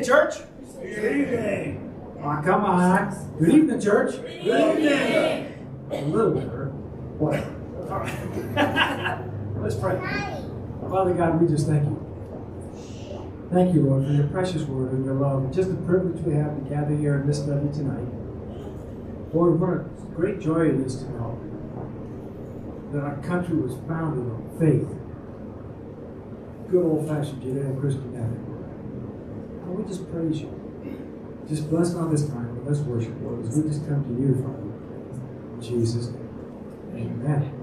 church. Good evening. Oh, come on. Good evening, church. Good evening. A little better. What? All right. Let's pray. Father God, we just thank you. Thank you, Lord, for your precious word and your love. Just the privilege we have to gather here in this study tonight. Lord, what a great joy it is to know that our country was founded on faith. Good old-fashioned Judeo-Christianity. And we just praise you. Just bless on this time and let's worship, Lord, as we just come to you, Father. In Jesus' name. Amen.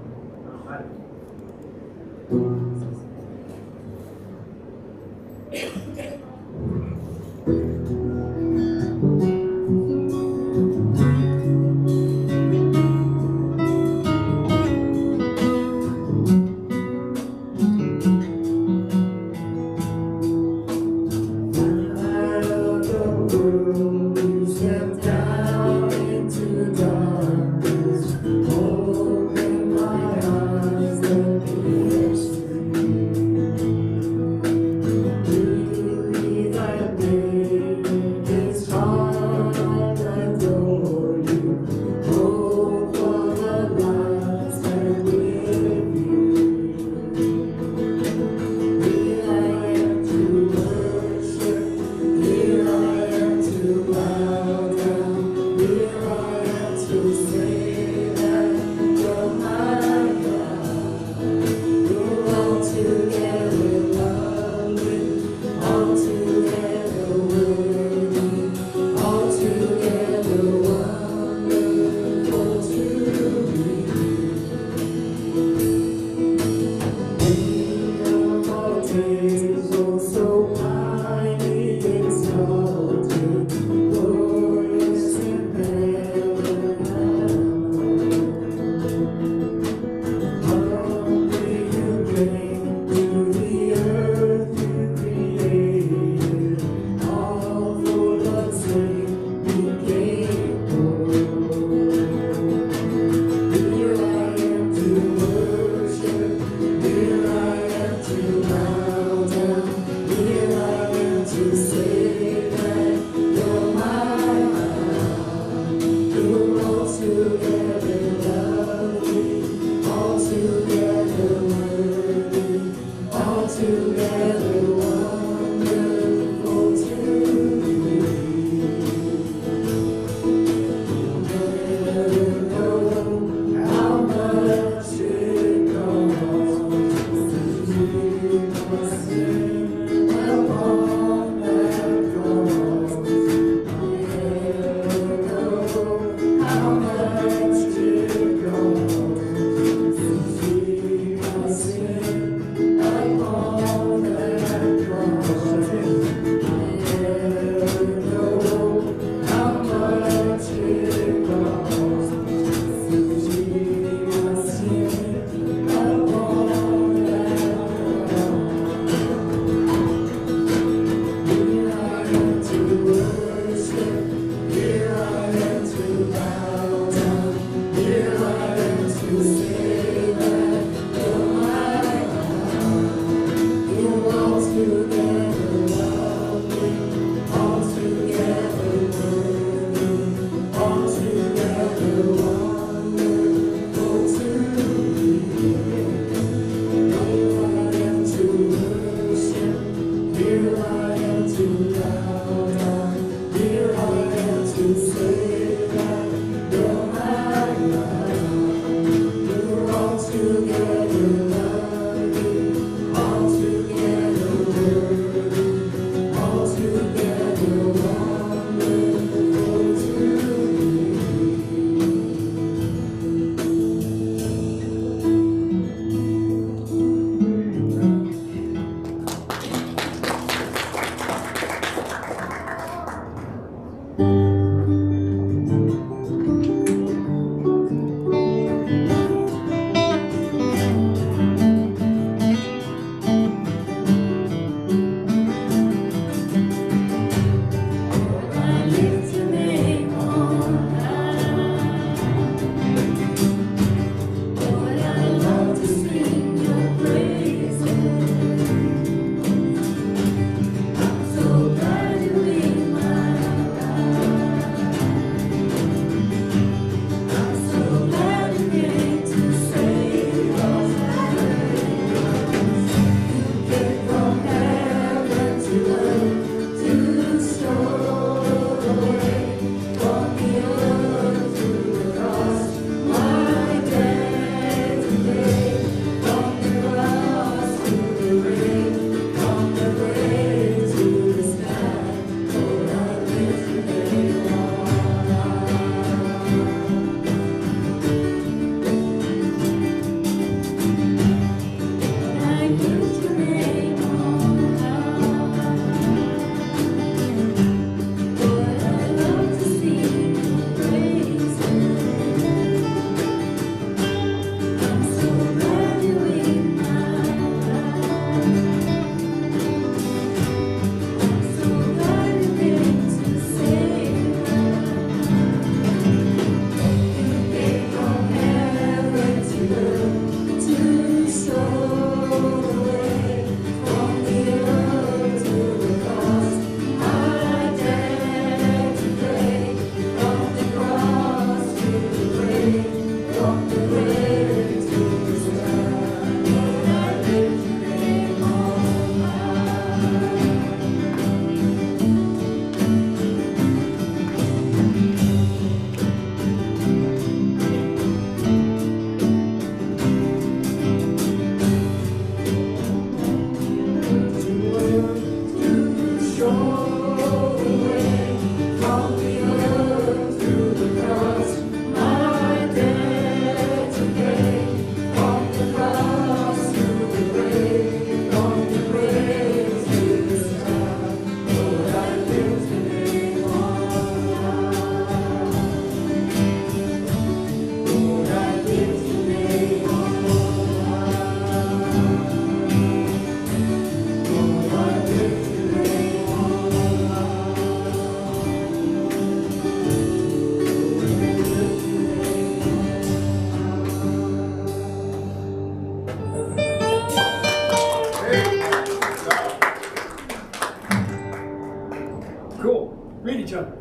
Greet each other.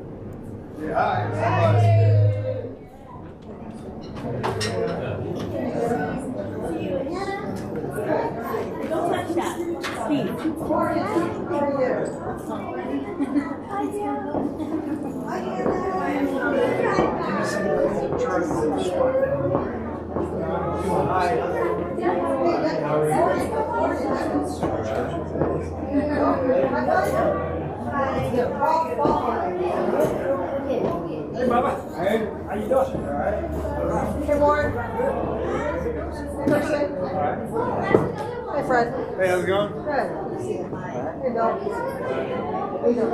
Yeah, hi. Don't touch that. Hey, Bubba. Hey. How you doing? All right. Hey, Warren. Hey, Fred. Hey, how's it going? Fred. Hey, Bill. How you doing?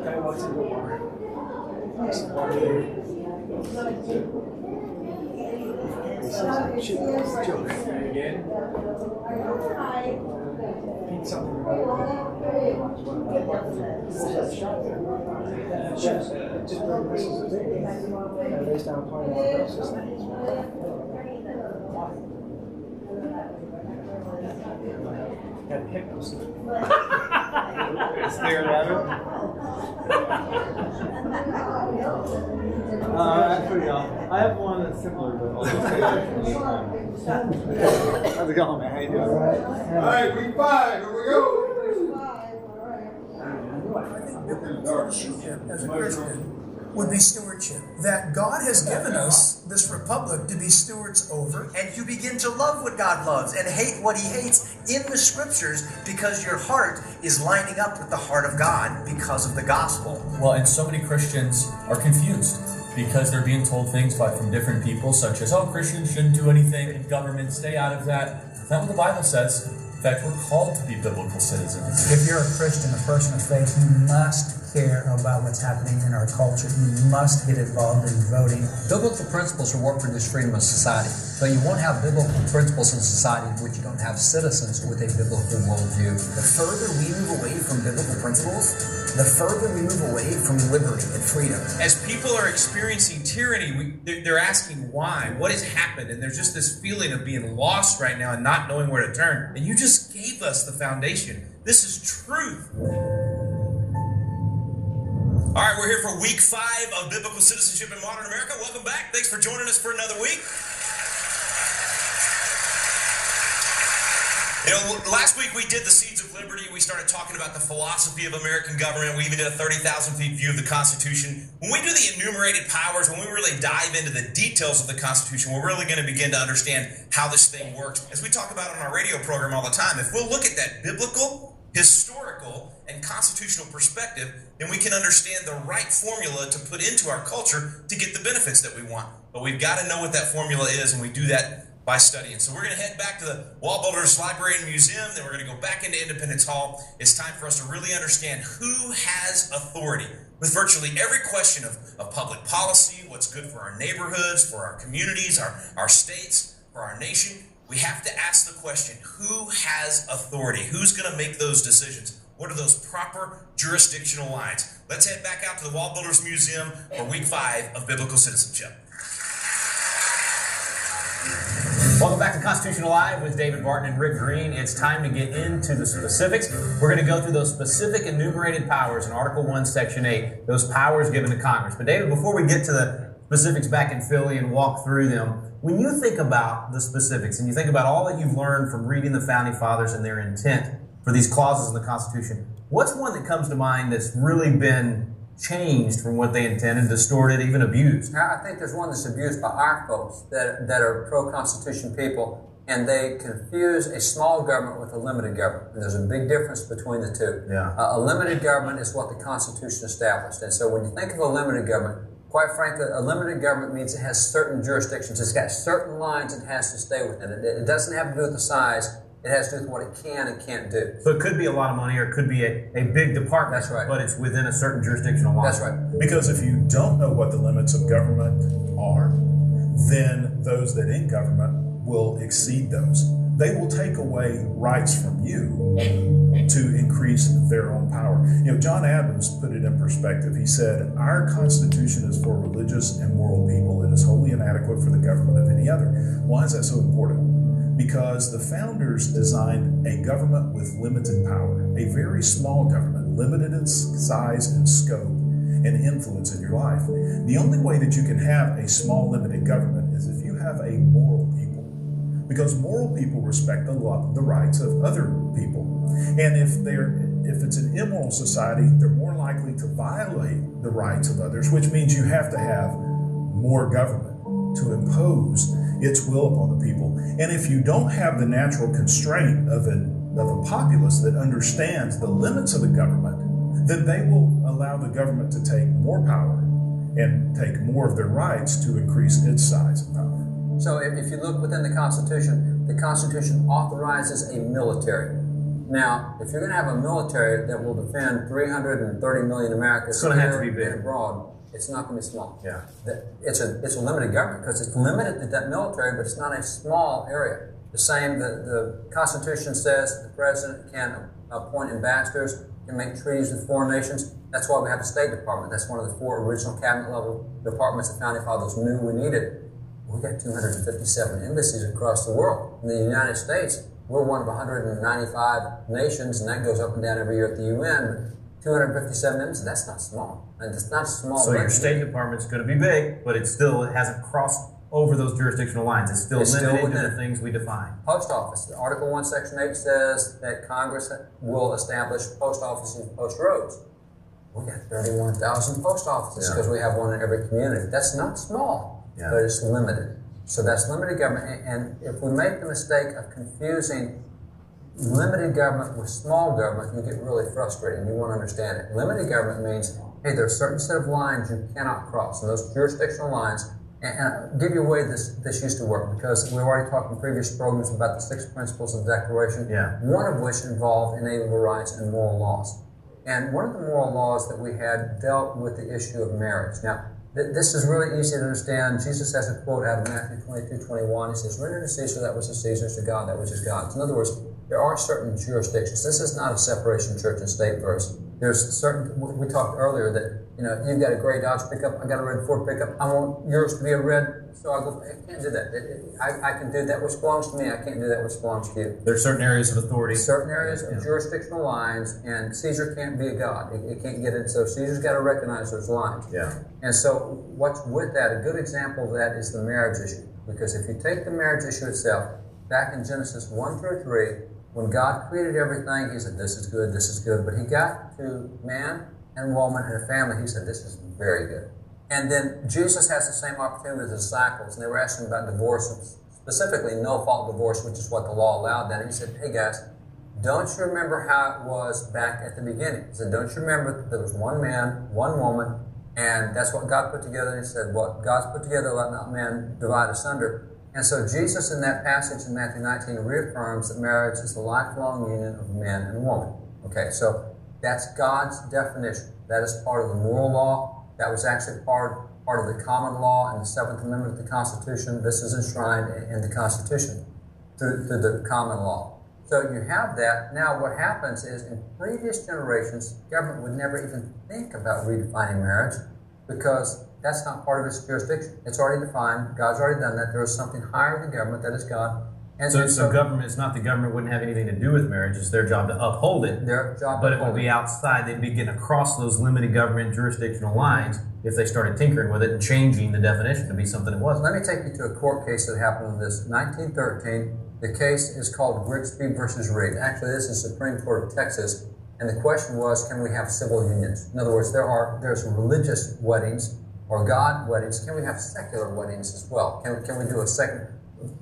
Hey, what's in the water? Again. Pete something just this is a big based on got hypnosis. Staring at it. Actually, I have one that's similar, but I'll just say it. How's it going, man? How you doing? All right, week 5. Here we go. As a Christian, would be stewardship. That God has given us this republic to be stewards over. And you begin to love what God loves and hate what He hates in the scriptures because your heart is lining up with the heart of God because of the gospel. Well, and so many Christians are confused because they're being told things from different people, such as, oh, Christians shouldn't do anything in government, stay out of that. That's not what the Bible says. In fact, we're called to be biblical citizens. If you're a Christian, a person of faith, you must care about what's happening in our culture. You must get involved in voting. Biblical principles are what produce freedom of society. But you won't have biblical principles in society in which you don't have citizens with a biblical worldview. The further we move away from biblical principles, the further we move away from liberty and freedom. As people are experiencing tyranny, they're asking why, what has happened, and there's just this feeling of being lost right now and not knowing where to turn. And you just gave us the foundation. This is truth. All right, we're here for week 5 of Biblical Citizenship in Modern America. Welcome back. Thanks for joining us for another week. You know, last week we did the Seeds of Liberty. We started talking about the philosophy of American government. We even did a 30,000 feet view of the Constitution. When we do the enumerated powers, when we really dive into the details of the Constitution, we're really going to begin to understand how this thing works. As we talk about on our radio program all the time, if we'll look at that biblical, historical, and constitutional perspective, then we can understand the right formula to put into our culture to get the benefits that we want. But we've got to know what that formula is, and we do that by studying. So we're going to head back to the Wallbuilders Library and Museum, then we're going to go back into Independence Hall. It's time for us to really understand who has authority with virtually every question of public policy, what's good for our neighborhoods, for our communities, our states, for our nation. We have to ask the question, who has authority? Who's going to make those decisions? What are those proper jurisdictional lines? Let's head back out to the Wallbuilders Museum for week 5 of Biblical Citizenship. Welcome back to Constitutional Live with David Barton and Rick Green. It's time to get into the specifics. We're going to go through those specific enumerated powers in Article 1, Section 8, those powers given to Congress. But David, before we get to the specifics back in Philly and walk through them, when you think about the specifics and you think about all that you've learned from reading the Founding Fathers and their intent for these clauses in the Constitution, what's one that comes to mind that's really been changed from what they intended, distorted, even abused? I think there's one that's abused by our folks that are pro-Constitution people, and they confuse a small government with a limited government. And there's a big difference between the two. Yeah. A limited government is what the Constitution established. And so when you think of a limited government, quite frankly, a limited government means it has certain jurisdictions. It's got certain lines it has to stay within. It doesn't have to do with the size. It has to do with what it can and can't do. So it could be a lot of money, or it could be a big department. That's right. But it's within a certain jurisdictional line. That's right. Because if you don't know what the limits of government are, then those that in government will exceed those. They will take away rights from you to increase their own power. You know, John Adams put it in perspective. He said, our Constitution is for religious and moral people. It is wholly inadequate for the government of any other. Why is that so important? because the founders designed a government with limited power, a very small government, limited in size and scope and influence in your life. The only way that you can have a small, limited government is if you have a moral people, because moral people respect the rights of other people. And if it's an immoral society, they're more likely to violate the rights of others, which means you have to have more government to impose its will upon the people. And if you don't have the natural constraint of a populace that understands the limits of the government, then they will allow the government to take more power and take more of their rights to increase its size and power. So if you look within the Constitution authorizes a military. Now, if you're going to have a military that will defend 330 million Americans it's going to have to be big and abroad, it's not going to be small. Yeah. It's a limited government because it's limited to that military, but it's not a small area. The same, the Constitution says the president can appoint ambassadors, can make treaties with foreign nations. That's why we have a State Department. That's one of the 4 original cabinet level departments the founding fathers knew we needed. We've got 257 embassies across the world. In the United States, we're one of 195 nations, and that goes up and down every year at the UN. 257 embassies, that's not small. And it's not small. So your State Department's going to be big, but it hasn't crossed over those jurisdictional lines. It's still limited to the things we define. Post office. Article 1, Section 8 says that Congress will establish post offices and post roads. We got 31,000 post offices because we have one in every community. That's not small, but it's limited. So that's limited government. And if we make the mistake of confusing limited government with small government, you get really frustrated. You want to understand it. Limited government means, hey, there's a certain set of lines you cannot cross, and those jurisdictional lines. And I'll give you a way this used to work, because we already talked in previous programs about the 6 principles of the Declaration, one of which involved inalienable rights and moral laws. And one of the moral laws that we had dealt with the issue of marriage. Now, this is really easy to understand. Jesus has a quote out of Matthew 22:21. He says, "Render to Caesar that which is Caesar's, to God that which is God's." In other words, there are certain jurisdictions. This is not a separation of church and state verse. There's certain, we talked earlier that, you've got a gray Dodge pickup, I got a red Ford pickup, I want yours to be a red, so I can't do that. I can do that which belongs to me, I can't do that which belongs to you. There's certain areas of authority. Certain areas of jurisdictional lines, and Caesar can't be a god. It can't get in, so Caesar's got to recognize those lines. And so what's with that, a good example of that is the marriage issue. Because if you take the marriage issue itself, back in Genesis 1 through 3, when God created everything, He said, this is good. But He got to man and woman and a family, He said, this is very good. And then Jesus has the same opportunity with His disciples, and they were asking about divorce, specifically no-fault divorce, which is what the law allowed then. He said, hey guys, don't you remember how it was back at the beginning? He said, don't you remember that there was one man, one woman, and that's what God put together? He said, what God's put together, let not man divide asunder. And so Jesus in that passage in Matthew 19 reaffirms that marriage is the lifelong union of man and woman. Okay, so that's God's definition. That is part of the moral law. That was actually part of the common law in the 7th Amendment of the Constitution. This is enshrined in the Constitution through the common law. So you have that. Now what happens is in previous generations, government would never even think about redefining marriage because that's not part of its jurisdiction. It's already defined. God's already done that. There is something higher than government, that is God. And so government, it's not the government wouldn't have anything to do with marriage. It's their job to uphold it. Their job but it would be outside. They'd be getting across those limited government jurisdictional lines if they started tinkering with it and changing the definition to be something it wasn't. Let me take you to a court case that happened in this. 1913, the case is called Grigsby versus Reed. Actually, this is the Supreme Court of Texas. And the question was, can we have civil unions? In other words, there's religious weddings or God weddings. Can we have secular weddings as well? Can we do a second?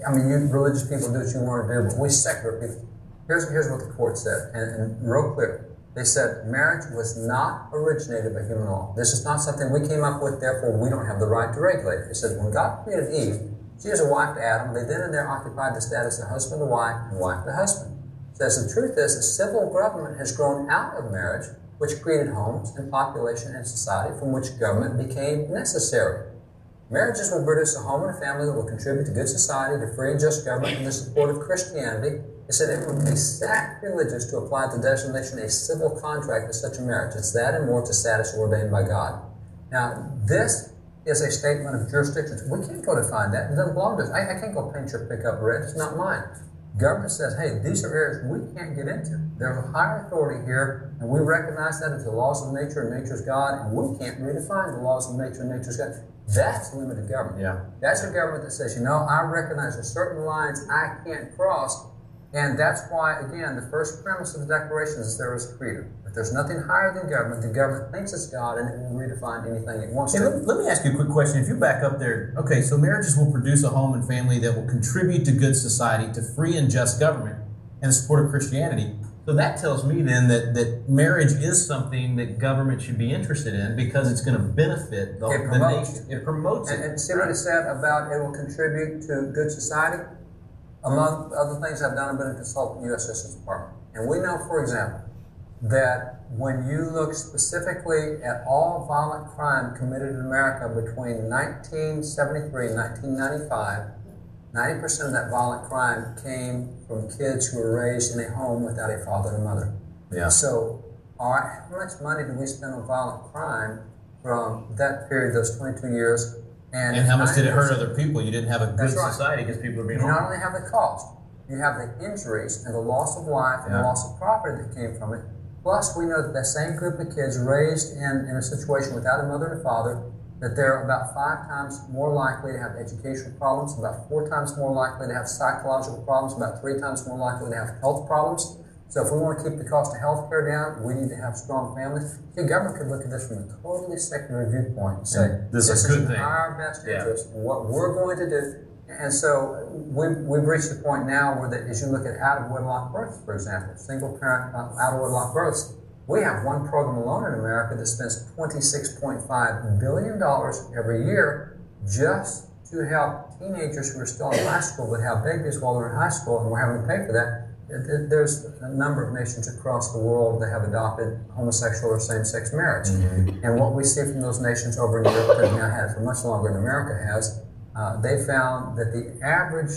I mean, you religious people do what you want to do, but we secular people. Here's what the court said, and real clear. They said marriage was not originated by human law. This is not something we came up with, therefore we don't have the right to regulate it. They said when God created Eve, she was a wife to Adam. They then and there occupied the status of husband to wife and wife to husband. So the truth is, the civil government has grown out of marriage, which created homes and population and society from which government became necessary. Marriages will produce a home and a family that will contribute to good society, to free and just government, and the support of Christianity. It said it would be sacrilegious to apply the designation a civil contract to such a marriage. It's that and more to status ordained by God. Now, this is a statement of jurisdictions. We can't go define that. It doesn't belong to us. I can't go paint your pickup red. It's not mine. Government says, hey, these are areas we can't get into. There's a higher authority here, and we recognize that as the laws of nature, and nature's God, and we can't redefine the laws of nature and nature's God. That's limited government. Yeah. That's a government that says, I recognize there's certain lines I can't cross, and that's why, again, the first premise of the Declaration is there is freedom. If there's nothing higher than government, the government thinks it's God, and it will redefine anything it wants to. Let me ask you a quick question. If you back up there, okay, so marriages will produce a home and family that will contribute to good society, to free and just government, and the support of Christianity. So that tells me then that marriage is something that government should be interested in because it's going to benefit the nation. It promotes it. And see what it said about it will contribute to good society? Among other things I've done, I've been a consultant in the U.S. Justice Department. And we know, for example, that when you look specifically at all violent crime committed in America between 1973 and 1995, 90% of that violent crime came from kids who were raised in a home without a father and mother. Yeah. So, how much money do we spend on violent crime from that period, those 22 years? And how much did it hurt other people? You didn't have a good society because people are being harmed. You not only have the cost, you have the injuries and the loss of life and the loss of property that came from it. Plus, we know that that same group of kids raised in a situation without a mother and a father, that they're about 5 times more likely to have educational problems, about 4 times more likely to have psychological problems, about 3 times more likely to have health problems. So if we want to keep the cost of health care down, we need to have strong families. The government could look at this from a totally secular viewpoint and say, this is in our best interest, and what we're going to do. And so we've reached the point now where that as you look at out-of-wedlock births, for example, single-parent out-of-wedlock births, we have one program alone in America that spends $26.5 billion every year just to help teenagers who are still in high school but have babies while they're in high school, and we're having to pay for that. There's a number of nations across the world that have adopted homosexual or same-sex marriage. Mm-hmm. And what we see from those nations over in Europe that have now had it for much longer than America has, they found that the average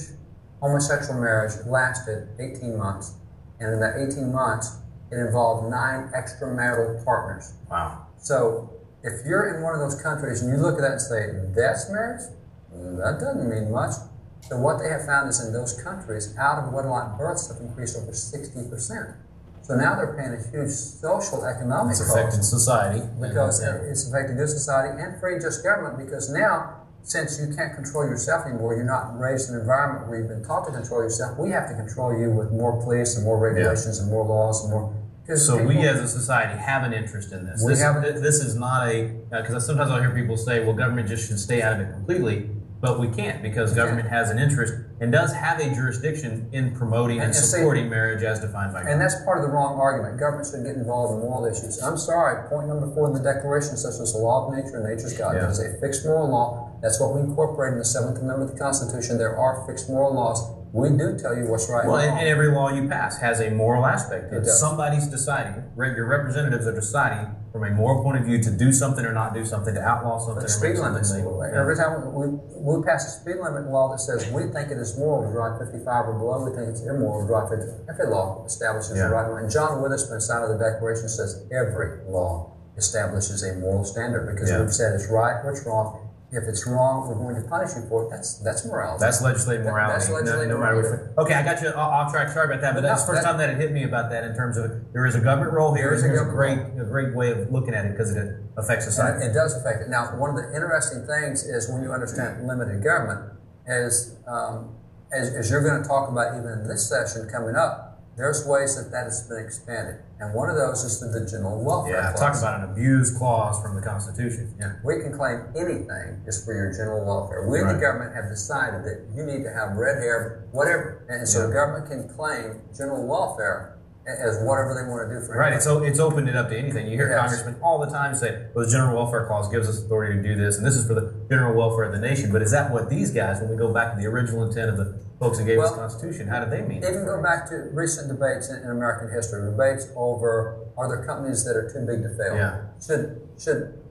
homosexual marriage lasted 18 months. And in that 18 months, it involved 9 extramarital partners. Wow. So if you're in one of those countries and you look at that and say, that's marriage? That doesn't mean much. So what they have found is in those countries, out-of-wedlock births have increased over 60%. So now they're paying a huge social economic cost. It's affecting society. Because it's affecting good society and free and just government, because now, since you can't control yourself anymore, you're not raised in an environment where you've been taught to control yourself, we have to control you with more police and more regulations and more laws and more... So we as a society have an interest in this. This is not because sometimes I'll hear people say, well, government just should stay out of it completely. But we can't, because government has an interest and does have a jurisdiction in promoting and supporting marriage as defined by government. And that's part of the wrong argument. Government should get involved in moral issues. I'm sorry, point number 4 in the Declaration says it's the law of nature and nature's God. It is a fixed moral law. That's what we incorporate in the 7th Amendment of the Constitution. There are fixed moral laws. We do tell you what's right and wrong. And every law you pass has a moral aspect. Somebody's deciding, your representatives are deciding from a moral point of view to do something or not do something, to outlaw something or speed make something limits. legal. Every time we pass a speed limit law that says we think it is moral to drive 55 or below, we think it's immoral to drive 50. Every law establishes the right one. And John Witherspoon, sign of the Declaration, says every law establishes a moral standard, because we've said it's right or it's wrong. If it's wrong, we're going to punish you for it. That's morality. That's legislative morality. That's legislative morality. Okay, I got you off track. Sorry about that, but that's the first time that it hit me about that in terms of there is a government role here. There's a great way of looking at it because it affects society. It does affect it. Now, one of the interesting things is when you understand limited government, as you're going to talk about even in this session coming up, there's ways that has been expanded. And one of those is through the general welfare clause. Talk about an abused clause from the Constitution. We can claim anything is for your general welfare. We in the government have decided that you need to have red hair, whatever. And so the government can claim general welfare as whatever they want to do for everybody. So it's opened it up to anything. You hear congressmen all the time say, well, the general welfare clause gives us authority to do this, and this is for the general welfare of the nation. But is that what these guys, when we go back to the original intent of the folks that gave us the Constitution, how did they mean it? Even go back to recent debates in American history, debates over, are there companies that are too big to fail? Should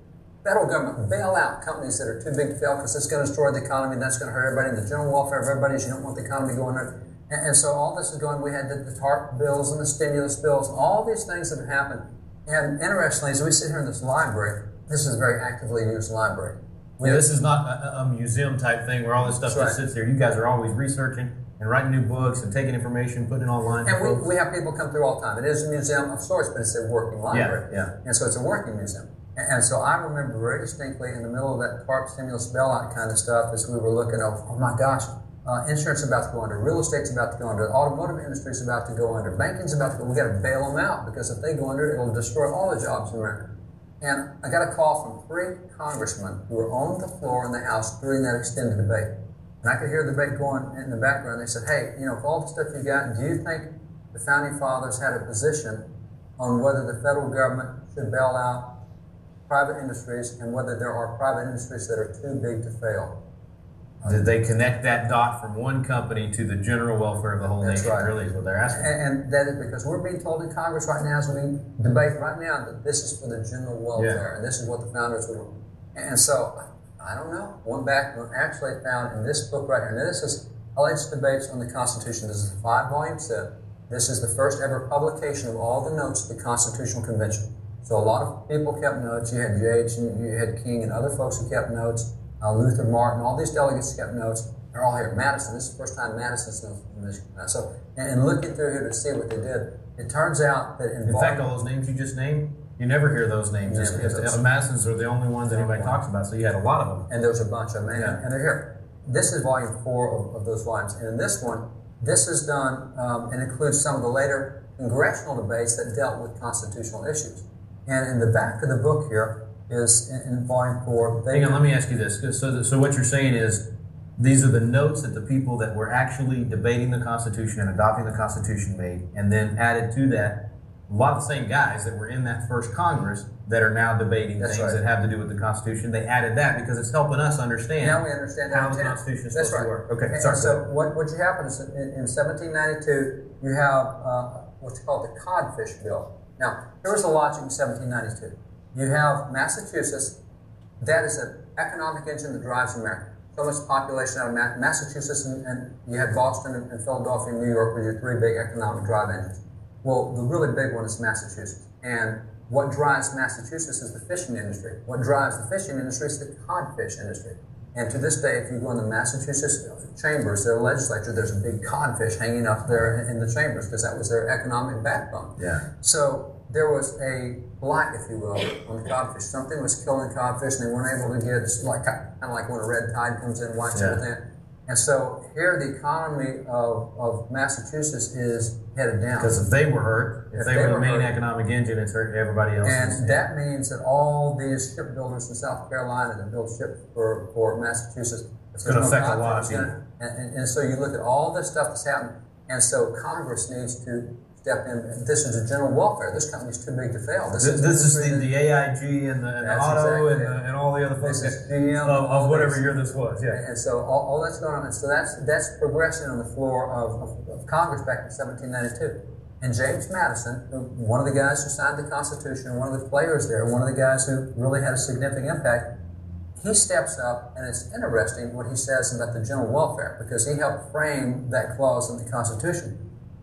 federal government bail out companies that are too big to fail because it's going to destroy the economy and that's going to hurt everybody, and the general welfare of everybody is you don't want the economy going under. And so all this is going, we had the TARP bills and the stimulus bills, all these things that have happened. And interestingly, as we sit here in this library, this is a very actively used library. This is not a museum type thing where all this stuff just sits there. You guys are always researching and writing new books and taking information, putting it online. And we have people come through all the time. It is a museum of sorts, but it's a working library. Yeah. And so it's a working museum. And so I remember very distinctly in the middle of that TARP stimulus bailout kind of stuff as we were looking at, oh my gosh, insurance is about to go under, real estate's about to go under, the automotive industry's about to go under, banking's about to go, we got to bail them out because if they go under, it'll destroy all the jobs in America. And I got a call from 3 congressmen who were on the floor in the House during that extended debate. And I could hear the debate going in the background. They said, hey, you know, for all the stuff you got, do you think the Founding Fathers had a position on whether the federal government should bail out private industries and whether there are private industries that are too big to fail? Did they connect that dot from one company to the general welfare of the whole nation? Right. Really is what they're asking. And that is because we're being told in Congress right now, as we debate right now, that this is for the general welfare, and this is what the founders would. And so, I don't know. Went back and actually found in this book right here, and this is Alleged Debates on the Constitution. This is a 5-volume set. This is the first ever publication of all the notes of the Constitutional Convention. So a lot of people kept notes. You had Yates, and you had King, and other folks who kept notes. Luther, Martin, all these delegates kept notes. They're all here. Madison, this is the first time Madison's in this. So, and looking through here to see what they did, it turns out that in fact, all those names you just named, you never hear those names. Madison's are the only ones that anybody talks about, so you had a lot of them. And there's a bunch of them, and they're here. This is volume 4 of those volumes. And in this one, this is done and includes some of the later congressional debates that dealt with constitutional issues. And in the back of the book here, is in volume 4. Hang on, let me ask you this. So what you're saying is these are the notes that the people that were actually debating the Constitution and adopting the Constitution made, and then added to that a lot of the same guys that were in that first Congress that are now debating things that have to do with the Constitution. They added that because it's helping us understand, now we understand how the Constitution is supposed to work. Okay, and sorry. So what you happen is in 1792, you have what's called the Codfish Bill. Now, here was the logic in 1792. You have Massachusetts, that is an economic engine that drives America. So much population out of Massachusetts, and you have Boston and Philadelphia and New York with your 3 big economic drive engines. Well, the really big one is Massachusetts. And what drives Massachusetts is the fishing industry. What drives the fishing industry is the codfish industry. And to this day, if you go in the Massachusetts chambers, their legislature, there's a big codfish hanging up there in the chambers because that was their economic backbone. Yeah. So there was a blight, if you will, on the codfish. Something was killing codfish, and they weren't able to get, kind of like when a red tide comes in and wipes everything. And so here the economy of Massachusetts is headed down. Because if they were hurt, if they were the main economic engine, it's hurt everybody else. And that means that all these shipbuilders in South Carolina that build ships for Massachusetts, it's going to affect a lot of people. And so you look at all this stuff that's happening, and so Congress needs to step in. This is the general welfare. This company's too big to fail. This is the AIG and the auto and all the other folks of whatever year this was. Yeah. And so all that's going on. And so that's progressing on the floor of Congress back in 1792. And James Madison, one of the guys who signed the Constitution, one of the players there, one of the guys who really had a significant impact, he steps up, and it's interesting what he says about the general welfare, because he helped frame that clause in the Constitution.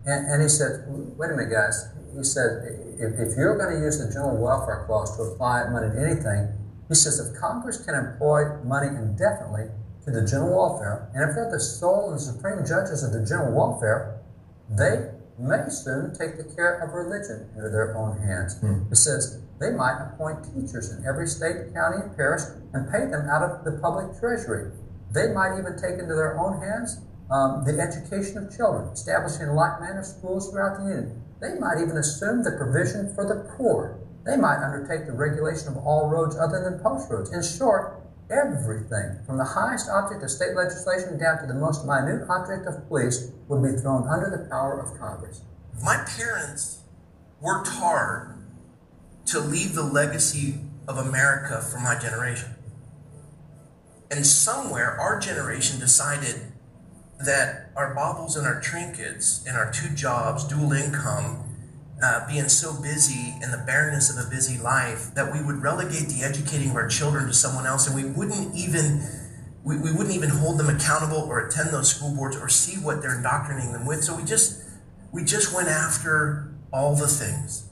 And he said, wait a minute, guys. He said, if you're going to use the general welfare clause to apply money to anything, he says, if Congress can employ money indefinitely to the general welfare, and if they're the sole and supreme judges of the general welfare, they may soon take the care of religion into their own hands. It says, they might appoint teachers in every state, county, and parish and pay them out of the public treasury. They might even take into their own hands the education of children, establishing in like manner schools throughout the Union. They might even assume the provision for the poor. They might undertake the regulation of all roads other than post roads. In short, everything, from the highest object of state legislation down to the most minute object of police, would be thrown under the power of Congress. My parents worked hard to leave the legacy of America for my generation. And somewhere, our generation decided that our baubles and our trinkets and our 2 jobs, dual income, being so busy in the barrenness of a busy life, that we would relegate the educating of our children to someone else, and we wouldn't even hold them accountable or attend those school boards or see what they're indoctrinating them with. So we just went after all the things.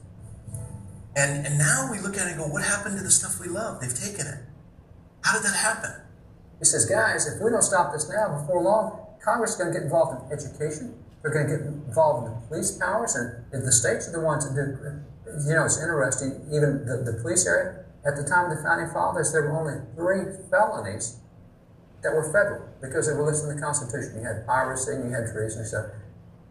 And now we look at it and go, what happened to the stuff we love? They've taken it. How did that happen? He says, guys, if we don't stop this now, before long, Congress is going to get involved in education. They're going to get involved in the police powers, and if the states are the ones that do. You know, it's interesting, even the police area, at the time of the Founding Fathers, there were only 3 felonies that were federal because they were listed in the Constitution. You had piracy and you had treason and stuff.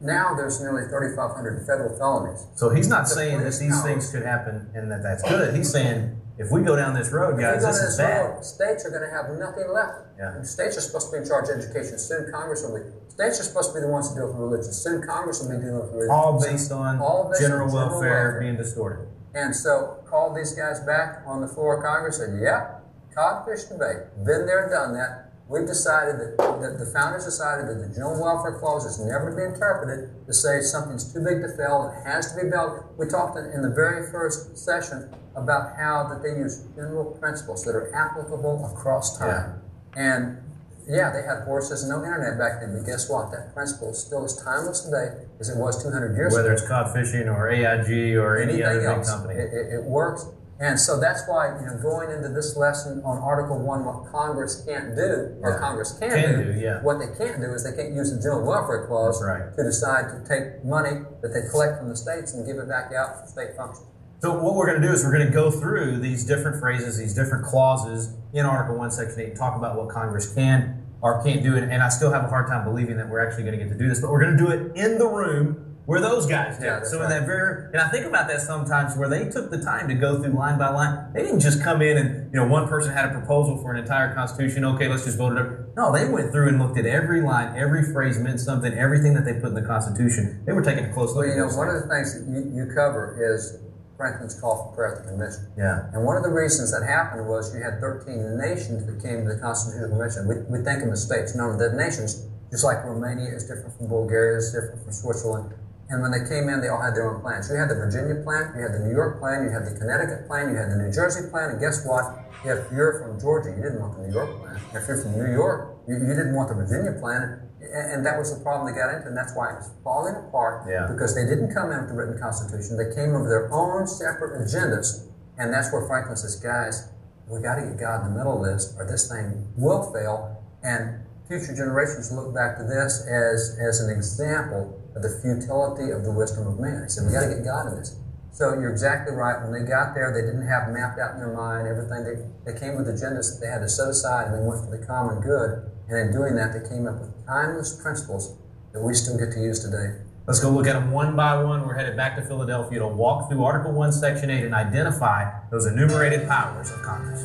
Now there's nearly 3,500 federal felonies. So he's not saying that these things could happen and that that's good. He's saying if we go down this road, guys, this is bad. States are going to have nothing left. Yeah. And states are supposed to be in charge of education. Soon Congress will be. States are supposed to be the ones to deal with religion. Soon Congress will be dealing with religion. All based on general welfare being distorted. And so called these guys back on the floor of Congress and said, yeah, codfish debate. Been there, done that. We've decided that the founders decided that the General Welfare Clause is never to be interpreted to say something's too big to fail, it has to be built. We talked in the very first session about how that they use general principles that are applicable across time. Yeah. And yeah, they had horses and no internet back then, but guess what? That principle is still as timeless today as it was 200 years ago. Whether it's cod fishing or AIG or any other big company. It works. And so that's why, you know, going into this lesson on Article 1, what Congress can't do, or Congress can do, what they can't do is they can't use the General Welfare Clause to decide to take money that they collect from the states and give it back out for state functions. So what we're going to do is we're going to go through these different phrases, these different clauses in Article 1, Section 8, and talk about what Congress can or can't do. And I still have a hard time believing that we're actually going to get to do this, but we're going to do it in the room where those guys did. Yeah, so in that and I think about that sometimes where they took the time to go through line by line. They didn't just come in and, you know, one person had a proposal for an entire constitution. Okay, let's just vote it up. No, they went through and looked at every line, every phrase meant something, everything that they put in the Constitution. They were taking a close look at it. You know, one of the things that you cover is Franklin's call for prayer at the convention. Yeah. And one of the reasons that happened was you had 13 nations that came to the Constitutional Convention. We think of the states. No, the nations, just like Romania is different from Bulgaria, is different from Switzerland. And when they came in, they all had their own plans. You had the Virginia plan, you had the New York plan, you had the Connecticut plan, you had the New Jersey plan, and guess what? If you're from Georgia, you didn't want the New York plan. If you're from New York, you didn't want the Virginia plan. And that was the problem they got into, and that's why it was falling apart, because they didn't come in with the written Constitution. They came with their own separate agendas, and that's where Franklin says, guys, we got to get God in the middle of this, or this thing will fail, and future generations look back to this as an example of the futility of the wisdom of man. He said, we got to get God in this. So you're exactly right. When they got there, they didn't have mapped out in their mind everything. They came with agendas that they had to set aside, and they went for the common good. And in doing that, they came up with timeless principles that we still get to use today. Let's go look at them one by one. We're headed back to Philadelphia to walk through Article 1, Section 8 and identify those enumerated powers of Congress.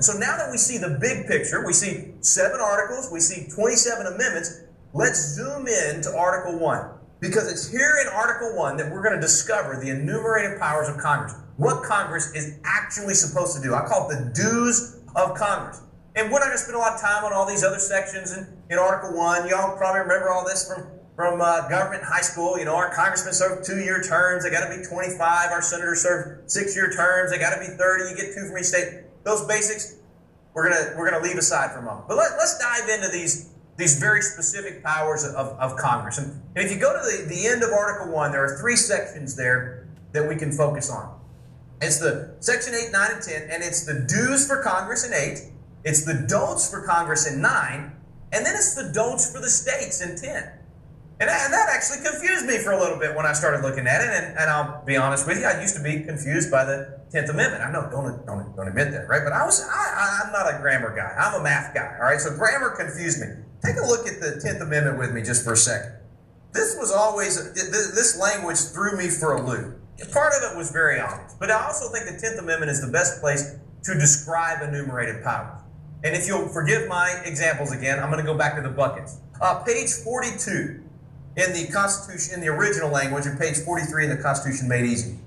So now that we see the big picture, we see 7 articles, we see 27 amendments, let's zoom in to Article 1. Because it's here in Article 1 that we're going to discover the enumerated powers of Congress. What Congress is actually supposed to do. I call it the dues of Congress. And we're not going to spend a lot of time on all these other sections in Article 1. Y'all probably remember all this from government in high school. You know, our congressmen serve 2-year terms. They got to be 25. Our senators serve 6-year terms. They got to be 30. You get 2 from each state. Those basics, we're gonna leave aside for a moment. But let's dive into these very specific powers of Congress. And if you go to the end of Article 1, there are 3 sections there that we can focus on. It's the Section 8, 9, and 10, and it's the dues for Congress in 8. It's the don'ts for Congress in 9, and then it's the don'ts for the states in 10. And that actually confused me for a little bit when I started looking at it, and I'll be honest with you, I used to be confused by the 10th Amendment. I know, don't admit that, right? But I'm not a grammar guy. I'm a math guy, all right? So grammar confused me. Take a look at the 10th Amendment with me just for a second. This language threw me for a loop. Part of it was very obvious, but I also think the 10th Amendment is the best place to describe enumerated powers. And if you'll forgive my examples again, I'm going to go back to the buckets. Page 42 in the Constitution, in the original language, and page 43 in the Constitution Made Easy.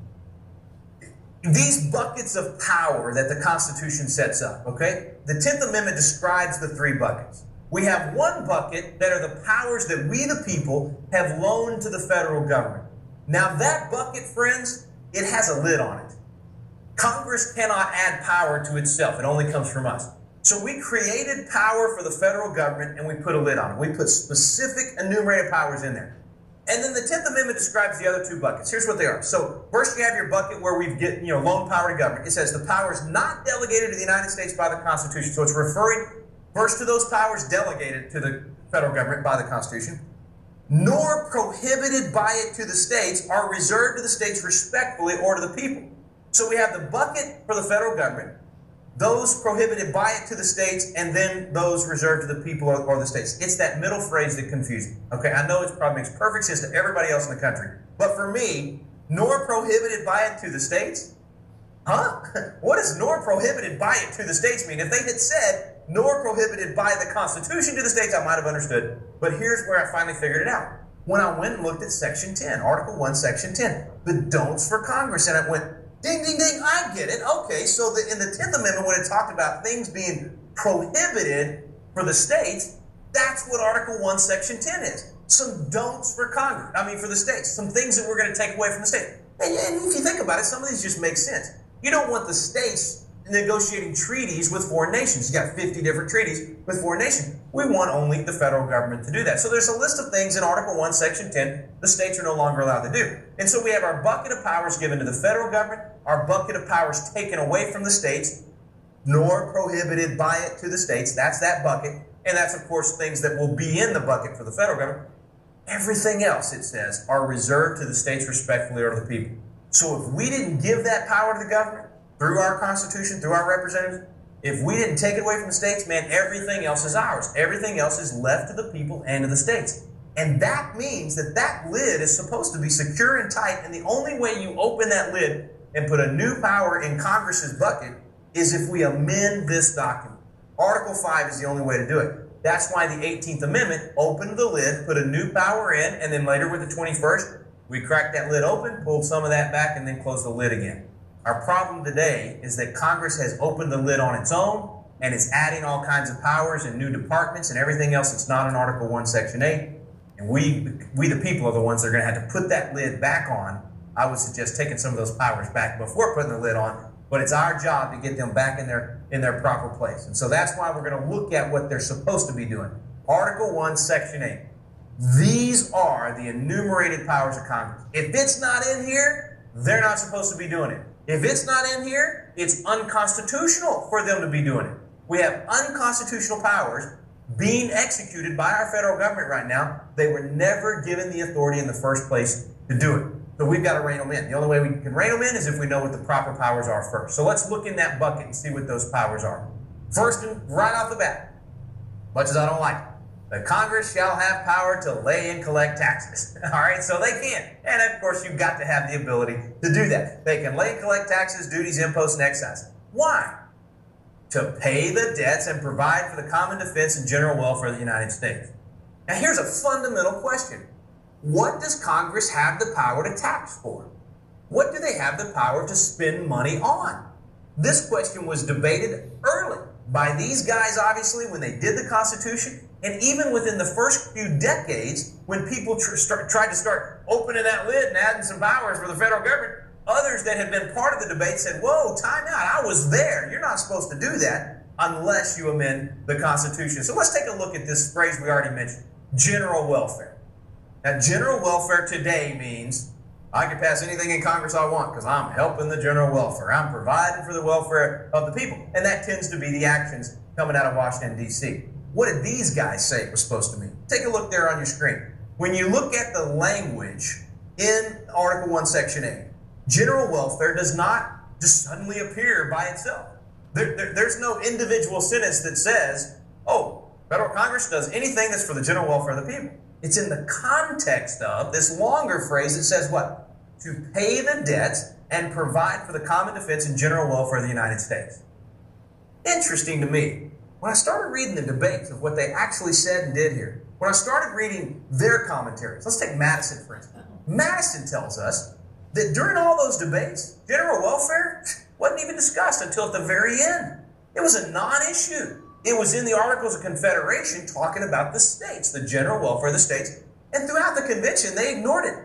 These buckets of power that the Constitution sets up, okay? The 10th Amendment describes the 3 buckets. We have one bucket that are the powers that we, the people, have loaned to the federal government. Now that bucket, friends, it has a lid on it. Congress cannot add power to itself. It only comes from us. So we created power for the federal government and we put a lid on it. We put specific enumerated powers in there. And then the 10th Amendment describes the other two buckets. Here's what they are. So first you have your bucket where we get, loan power to government. It says the powers not delegated to the United States by the Constitution. So it's referring first to those powers delegated to the federal government by the Constitution, nor prohibited by it to the states, are reserved to the states respectfully or to the people. So we have the bucket for the federal government, those prohibited by it to the states, and then those reserved to the people or the states. It's that middle phrase that confuses me. Okay, I know it probably makes perfect sense to everybody else in the country. But for me, nor prohibited by it to the states? Huh? What does nor prohibited by it to the states mean? If they had said nor prohibited by the Constitution to the states, I might have understood. But here's where I finally figured it out. When I went and looked at Section 10, Article 1, Section 10, the don'ts for Congress, and I went, ding, ding, ding, I get it. Okay, so in the 10th Amendment, when it talked about things being prohibited for the states, that's what Article 1, Section 10 is. Some don'ts for Congress, for the states, some things that we're going to take away from the state. And if you think about it, some of these just make sense. You don't want the states negotiating treaties with foreign nations. You got 50 different treaties with foreign nations. We want only the federal government to do that. So there's a list of things in Article 1, Section 10 the states are no longer allowed to do. And so we have our bucket of powers given to the federal government, our bucket of powers taken away from the states, nor prohibited by it to the states. That's that bucket. And that's, of course, things that will be in the bucket for the federal government. Everything else, it says, are reserved to the states respectfully or to the people. So if we didn't give that power to the government, through our Constitution, through our representatives, if we didn't take it away from the states, man, everything else is ours. Everything else is left to the people and to the states. And that means that that lid is supposed to be secure and tight, and the only way you open that lid and put a new power in Congress's bucket is if we amend this document. Article 5 is the only way to do it. That's why the 18th Amendment opened the lid, put a new power in, and then later with the 21st, we cracked that lid open, pulled some of that back, and then closed the lid again. Our problem today is that Congress has opened the lid on its own, and it's adding all kinds of powers and new departments and everything else that's not in Article 1, Section 8. And we the people, are the ones that are going to have to put that lid back on. I would suggest taking some of those powers back before putting the lid on, but it's our job to get them back in their proper place. And so that's why we're going to look at what they're supposed to be doing. Article 1, Section 8. These are the enumerated powers of Congress. If it's not in here, they're not supposed to be doing it. If it's not in here, it's unconstitutional for them to be doing it. We have unconstitutional powers being executed by our federal government right now. They were never given the authority in the first place to do it. So we've got to rein them in. The only way we can rein them in is if we know what the proper powers are first. So let's look in that bucket and see what those powers are. First, right off the bat, much as I don't like it, the Congress shall have power to lay and collect taxes. All right, so they can. And of course, you've got to have the ability to do that. They can lay and collect taxes, duties, imposts, and excise. Why? To pay the debts and provide for the common defense and general welfare of the United States. Now, here's a fundamental question. What does Congress have the power to tax for? What do they have the power to spend money on? This question was debated early by these guys, obviously, when they did the Constitution. And even within the first few decades, when people tried to start opening that lid and adding some powers for the federal government, others that had been part of the debate said, whoa, time out, I was there. You're not supposed to do that unless you amend the Constitution. So let's take a look at this phrase we already mentioned, general welfare. Now, general welfare today means I can pass anything in Congress I want because I'm helping the general welfare. I'm providing for the welfare of the people. And that tends to be the actions coming out of Washington, D.C. What did these guys say it was supposed to mean? Take a look there on your screen. When you look at the language in Article 1, Section 8, general welfare does not just suddenly appear by itself. There's no individual sentence that says, oh, federal Congress does anything that's for the general welfare of the people. It's in the context of this longer phrase that says what? To pay the debts and provide for the common defense and general welfare of the United States. Interesting to me. When I started reading the debates of what they actually said and did here, when I started reading their commentaries, let's take Madison, for instance. Madison tells us that during all those debates, general welfare wasn't even discussed until at the very end. It was a non-issue. It was in the Articles of Confederation talking about the states, the general welfare of the states. And throughout the convention, they ignored it.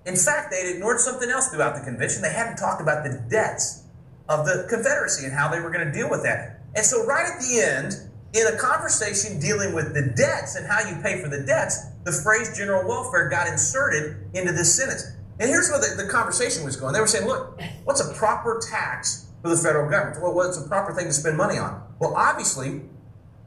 In fact, they had ignored something else throughout the convention. They hadn't talked about the debts of the Confederacy and how they were going to deal with that. And so right at the end, in a conversation dealing with the debts and how you pay for the debts, the phrase general welfare got inserted into this sentence. And here's where the conversation was going. They were saying, look, what's a proper tax for the federal government? Well, what's a proper thing to spend money on? Well, obviously,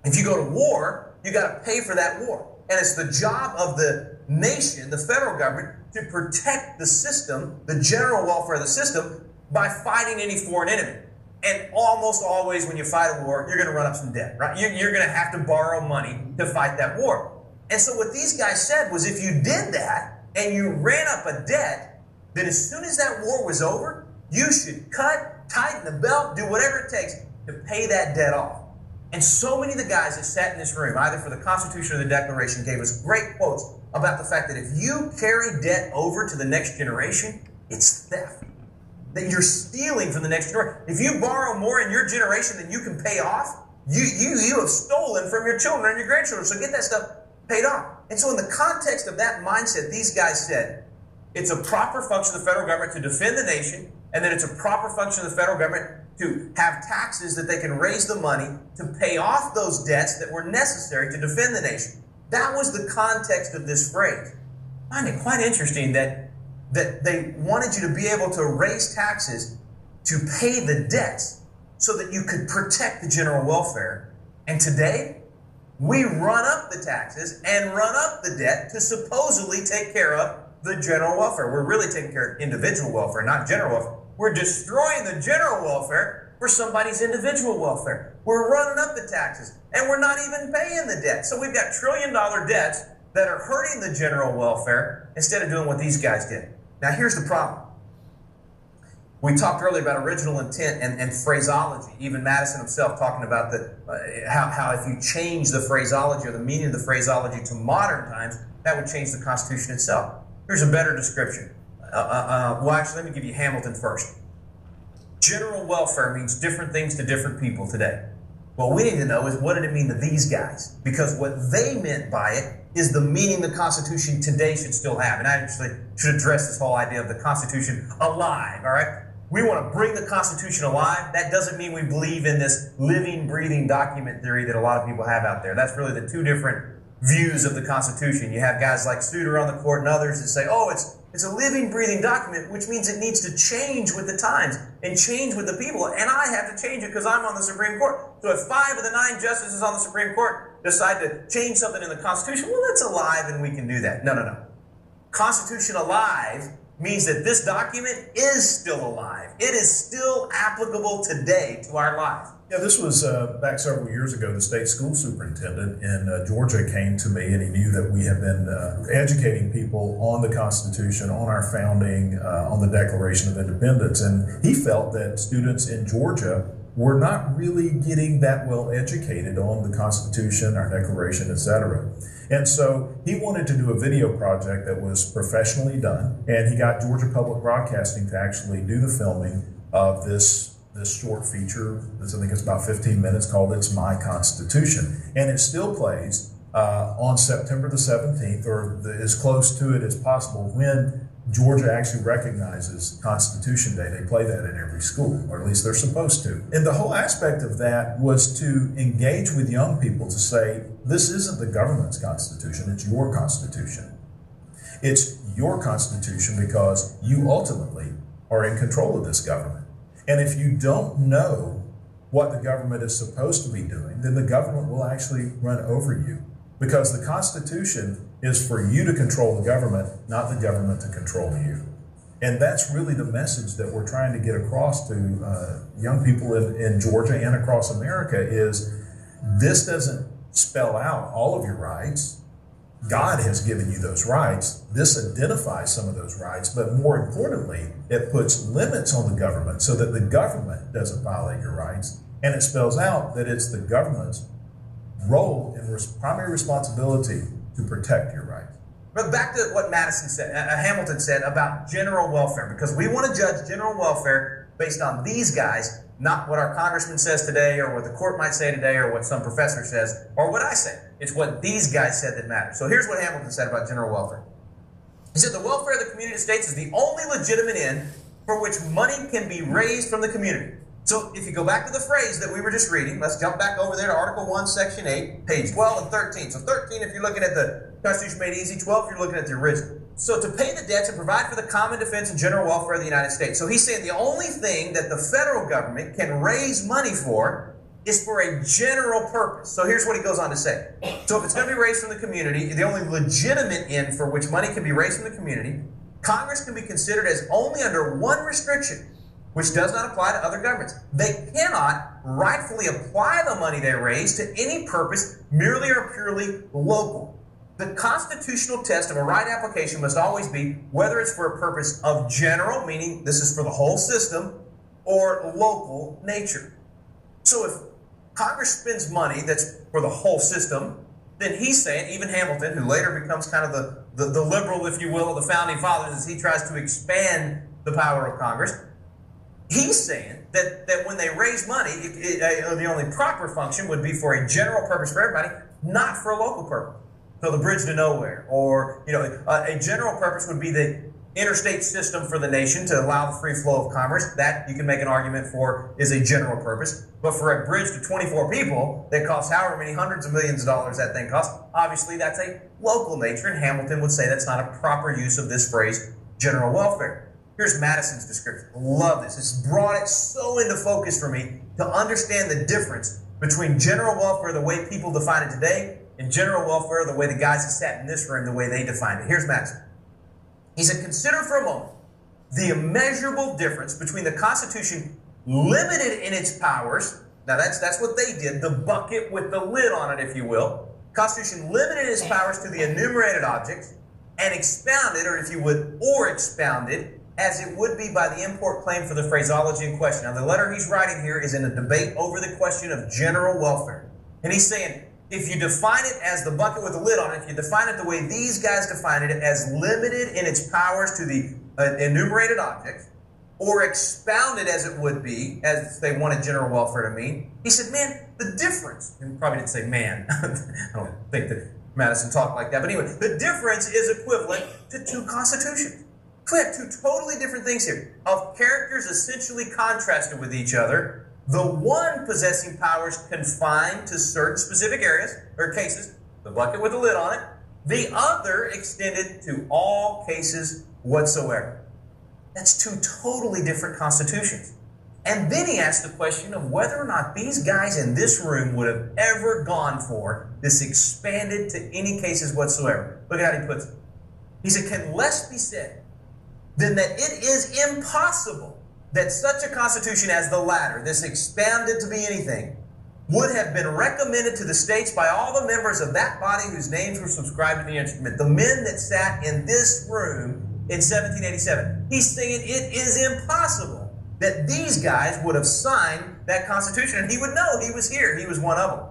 if you go to war, you got to pay for that war. And it's the job of the nation, the federal government, to protect the system, the general welfare of the system, by fighting any foreign enemy. And almost always when you fight a war, you're going to run up some debt, right? You're going to have to borrow money to fight that war. And so what these guys said was if you did that and you ran up a debt, then as soon as that war was over, you should cut, tighten the belt, do whatever it takes to pay that debt off. And so many of the guys that sat in this room, either for the Constitution or the Declaration, gave us great quotes about the fact that if you carry debt over to the next generation, it's theft. That you're stealing from the next generation. If you borrow more in your generation than you can pay off, you have stolen from your children and your grandchildren. So get that stuff paid off. And so in the context of that mindset, these guys said, it's a proper function of the federal government to defend the nation, and then it's a proper function of the federal government to have taxes that they can raise the money to pay off those debts that were necessary to defend the nation. That was the context of this phrase. I find it quite interesting that they wanted you to be able to raise taxes to pay the debts so that you could protect the general welfare. And today, we run up the taxes and run up the debt to supposedly take care of the general welfare. We're really taking care of individual welfare, not general welfare. We're destroying the general welfare for somebody's individual welfare. We're running up the taxes, and we're not even paying the debt. So we've got trillion-dollar debts that are hurting the general welfare instead of doing what these guys did. Now, here's the problem. We talked earlier about original intent and phraseology. Even Madison himself talking about how if you change the phraseology or the meaning of the phraseology to modern times, that would change the Constitution itself. Here's a better description. Well, actually, let me give you Hamilton first. General welfare means different things to different people today. What we need to know is what did it mean to these guys? Because what they meant by it is the meaning the Constitution today should still have. And I actually should address this whole idea of the Constitution alive, all right? We want to bring the Constitution alive. That doesn't mean we believe in this living, breathing document theory that a lot of people have out there. That's really the two different views of the Constitution. You have guys like Souter on the court and others that say, oh, it's a living, breathing document, which means it needs to change with the times and change with the people. And I have to change it because I'm on the Supreme Court. So if 5 of the 9 justices on the Supreme Court decide to change something in the Constitution, well, it's alive and we can do that. No. Constitution alive means that this document is still alive. It is still applicable today to our lives. Yeah, this was back several years ago. The state school superintendent in Georgia came to me, and he knew that we had been educating people on the Constitution, on our founding, on the Declaration of Independence. And he felt that students in Georgia were not really getting that well educated on the Constitution, our Declaration, etc. And so he wanted to do a video project that was professionally done, and he got Georgia Public Broadcasting to actually do the filming of this short feature. I think it's about 15 minutes, called It's My Constitution. And it still plays on September the 17th, or as close to it as possible, when Georgia actually recognizes Constitution Day. They play that in every school, or at least they're supposed to. And the whole aspect of that was to engage with young people to say, this isn't the government's Constitution, it's your Constitution. It's your Constitution because you ultimately are in control of this government. And if you don't know what the government is supposed to be doing, then the government will actually run over you. Because the Constitution is for you to control the government, not the government to control you. And that's really the message that we're trying to get across to young people in Georgia and across America is this doesn't spell out all of your rights. God has given you those rights. This identifies some of those rights, but more importantly, it puts limits on the government so that the government doesn't violate your rights. And it spells out that it's the government's role and primary responsibility to protect your rights. But back to what Hamilton said about general welfare, because we want to judge general welfare based on these guys, not what our congressman says today or what the court might say today or what some professor says or what I say. It's what these guys said that matters. So here's what Hamilton said about general welfare. He said, the welfare of the community of states is the only legitimate end for which money can be raised from the community. So if you go back to the phrase that we were just reading, let's jump back over there to Article 1, Section 8, page 12 and 13. So 13 if you're looking at the Constitution Made Easy, 12 if you're looking at the original. So to pay the debts and provide for the common defense and general welfare of the United States. So he's saying the only thing that the federal government can raise money for is for a general purpose. So here's what he goes on to say. So if it's going to be raised from the community, the only legitimate end for which money can be raised from the community, Congress can be considered as only under one restriction, which does not apply to other governments. They cannot rightfully apply the money they raise to any purpose merely or purely local. The constitutional test of a right application must always be whether it's for a purpose of general, meaning this is for the whole system, or local nature. So if Congress spends money that's for the whole system, then he's saying, even Hamilton, who later becomes kind of the liberal, if you will, of the founding fathers as he tries to expand the power of Congress, he's saying that when they raise money, the only proper function would be for a general purpose for everybody, not for a local purpose. So the bridge to nowhere, or a general purpose would be the interstate system for the nation to allow the free flow of commerce. That you can make an argument for is a general purpose. But for a bridge to 24 people that costs however many hundreds of millions of dollars that thing costs, obviously that's a local nature, and Hamilton would say that's not a proper use of this phrase, general welfare. Here's Madison's description. Love this. It's brought it so into focus for me to understand the difference between general welfare, the way people define it today, and general welfare, the way the guys that sat in this room, the way they defined it. Here's Madison. He said, consider for a moment the immeasurable difference between the Constitution limited in its powers. Now that's what they did, the bucket with the lid on it, if you will. Constitution limited its powers to the enumerated objects and expounded, or if you would, or expounded, as it would be by the import claim for the phraseology in question. Now the letter he's writing here is in a debate over the question of general welfare. And he's saying, if you define it as the bucket with the lid on it, if you define it the way these guys define it, as limited in its powers to the enumerated objects, or expounded as it would be, as they wanted general welfare to mean, he said, man, the difference, and probably didn't say man, I don't think that Madison talked like that, but anyway, the difference is equivalent to two constitutions. We have two totally different things here, of characters essentially contrasted with each other, the one possessing powers confined to certain specific areas, or cases, the bucket with the lid on it, the other extended to all cases whatsoever. That's two totally different constitutions. And then he asked the question of whether or not these guys in this room would have ever gone for this expanded to any cases whatsoever. Look at how he puts it. He said, can less be said than that it is impossible that such a constitution as the latter, this expanded to be anything, would have been recommended to the states by all the members of that body whose names were subscribed in the instrument, the men that sat in this room in 1787. He's saying it is impossible that these guys would have signed that constitution, and he would know he was here. He was one of them.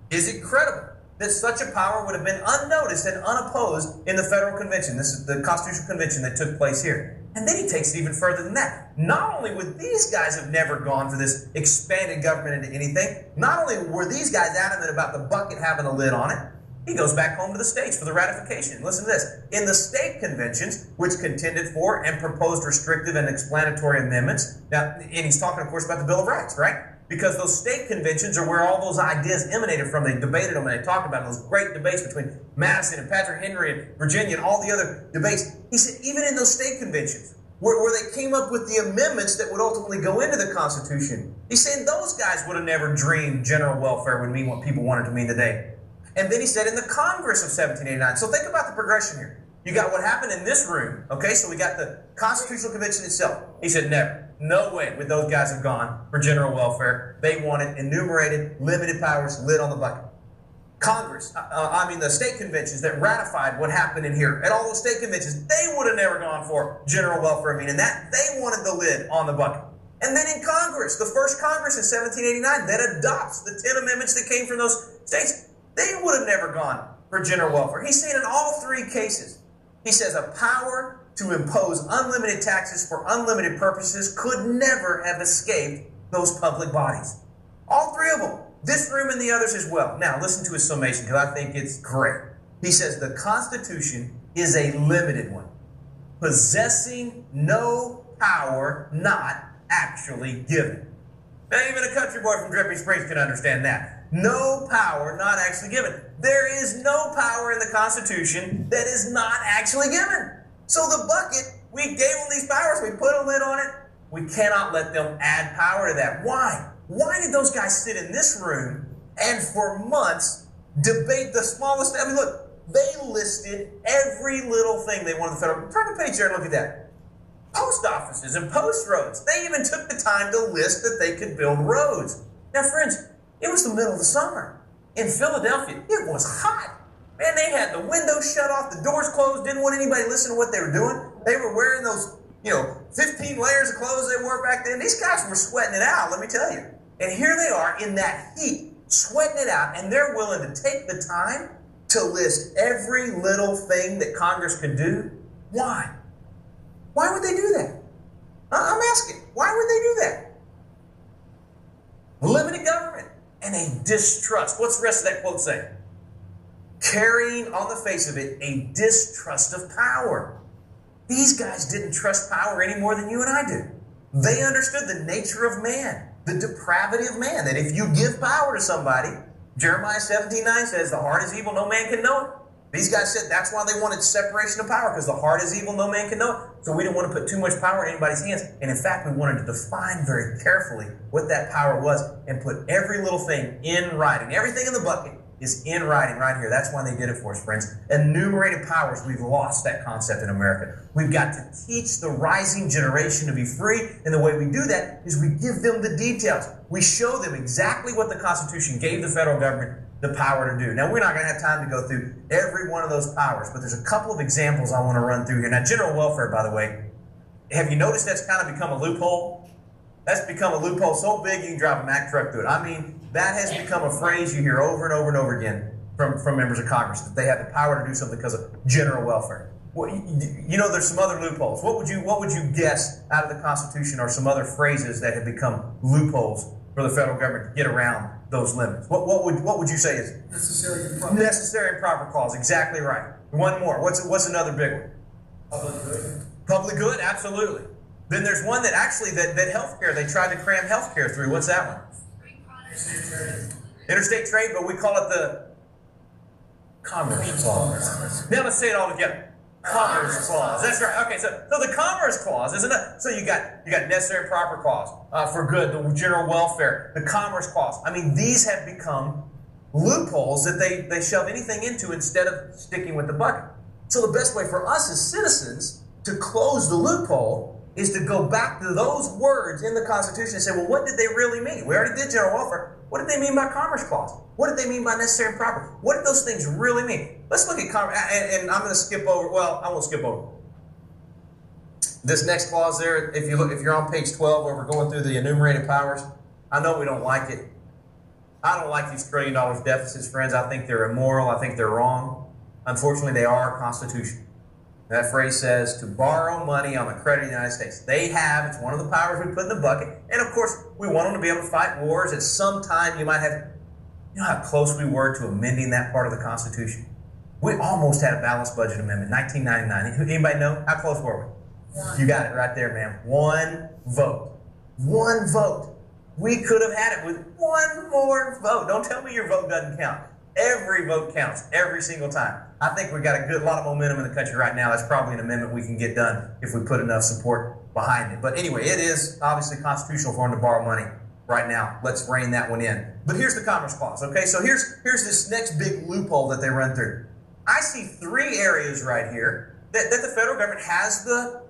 Is it credible that such a power would have been unnoticed and unopposed in the Federal Convention? This is the Constitutional Convention that took place here. And then he takes it even further than that. Not only would these guys have never gone for this expanded government into anything, not only were these guys adamant about the bucket having a lid on it, he goes back home to the states for the ratification. Listen to this. In the state conventions, which contended for and proposed restrictive and explanatory amendments, now, and he's talking, of course, about the Bill of Rights, right? Because those state conventions are where all those ideas emanated from. They debated them and they talked about those great debates between Madison and Patrick Henry and Virginia and all the other debates. He said even in those state conventions where they came up with the amendments that would ultimately go into the Constitution, he's saying those guys would have never dreamed general welfare would mean what people want it to mean today. And then he said in the Congress of 1789. So think about the progression here. You got what happened in this room, okay? So we got the Constitutional Convention itself. He said never. No way would those guys have gone for general welfare. They wanted enumerated, limited powers, lid on the bucket. Congress, the state conventions that ratified what happened in here, at all those state conventions, they would have never gone for general welfare, meaning that they wanted the lid on the bucket. And then in Congress, the first Congress in 1789 that adopts the 10 amendments that came from those states, they would have never gone for general welfare. He's saying in all three cases, he says a power to impose unlimited taxes for unlimited purposes could never have escaped those public bodies. All three of them. This room and the others as well. Now, listen to his summation because I think it's great. He says the Constitution is a limited one, possessing no power not actually given. Now, even a country boy from Dripping Springs can understand that. No power not actually given. There is no power in the Constitution that is not actually given. So the bucket, we gave them these powers, we put a lid on it. We cannot let them add power to that. Why? Why did those guys sit in this room and for months debate the smallest? I mean, look, they listed every little thing they wanted the federal. Turn the page there and look at that. Post offices and post roads. They even took the time to list that they could build roads. Now, friends, it was the middle of the summer. In Philadelphia, it was hot. Man, they had the windows shut off, the doors closed, didn't want anybody listening to what they were doing. They were wearing those, 15 layers of clothes they wore back then. These guys were sweating it out, let me tell you. And here they are in that heat, sweating it out, and they're willing to take the time to list every little thing that Congress could do. Why? Why would they do that? I'm asking, why would they do that? Limited government and a distrust. What's the rest of that quote say? Carrying on the face of it a distrust of power. These guys didn't trust power any more than you and I do. They understood the nature of man, the depravity of man, that if you give power to somebody, Jeremiah 17:9 says, the heart is evil, no man can know it. These guys said that's why they wanted separation of power, because the heart is evil, no man can know it. So we didn't want to put too much power in anybody's hands. And in fact, we wanted to define very carefully what that power was and put every little thing in writing. Everything in the bucket is in writing right here. That's why they did it for us, friends. Enumerated powers, we've lost that concept in America. We've got to teach the rising generation to be free, and the way we do that is we give them the details. We show them exactly what the Constitution gave the federal government the power to do. Now, we're not going to have time to go through every one of those powers, but there's a couple of examples I want to run through here. Now, general welfare, by the way, have you noticed that's kind of become a loophole? That's become a loophole so big you can drive a Mack truck through it. I mean, that has become a phrase you hear over and over and over again from members of Congress, that they have the power to do something because of general welfare. Well, there's some other loopholes. What would you guess out of the Constitution are some other phrases that have become loopholes for the federal government to get around those limits? What would you say is necessary and proper clause? Exactly right. One more. What's another big one? Public good. Public good, absolutely. Then there's one that actually that healthcare, they tried to cram healthcare through. What's that one? Interstate trade, but we call it the Commerce Clause. Now let's say it all together. Commerce Clause. That's right. Okay, so the Commerce Clause, isn't it? So you got necessary and proper clause for good, the general welfare, the Commerce Clause. I mean, these have become loopholes that they shove anything into instead of sticking with the bucket. So the best way for us as citizens to close the loophole is to go back to those words in the Constitution and say, well, what did they really mean? We already did general welfare. What did they mean by Commerce Clause? What did they mean by necessary and proper? What did those things really mean? Let's look at Commerce, and I'm going to skip over, well, I won't skip over this next clause there. If you're on page 12 where we're going through the enumerated powers, I know we don't like it. I don't like these $1 trillion deficits, friends. I think they're immoral. I think they're wrong. Unfortunately, they are constitutional. That phrase says to borrow money on the credit of the United States. It's one of the powers we put in the bucket. And of course, we want them to be able to fight wars. At some time, you know how close we were to amending that part of the Constitution? We almost had a balanced budget amendment, 1999. Anybody know? How close were we? You got it right there, man. One vote. One vote. We could have had it with one more vote. Don't tell me your vote doesn't count. Every vote counts, every single time. I think we've got a lot of momentum in the country right now. That's probably an amendment we can get done if we put enough support behind it. But anyway, it is obviously constitutional for them to borrow money right now. Let's rein that one in. But here's the Commerce Clause, okay? So here's this next big loophole that they run through. I see 3 areas right here that the federal government has the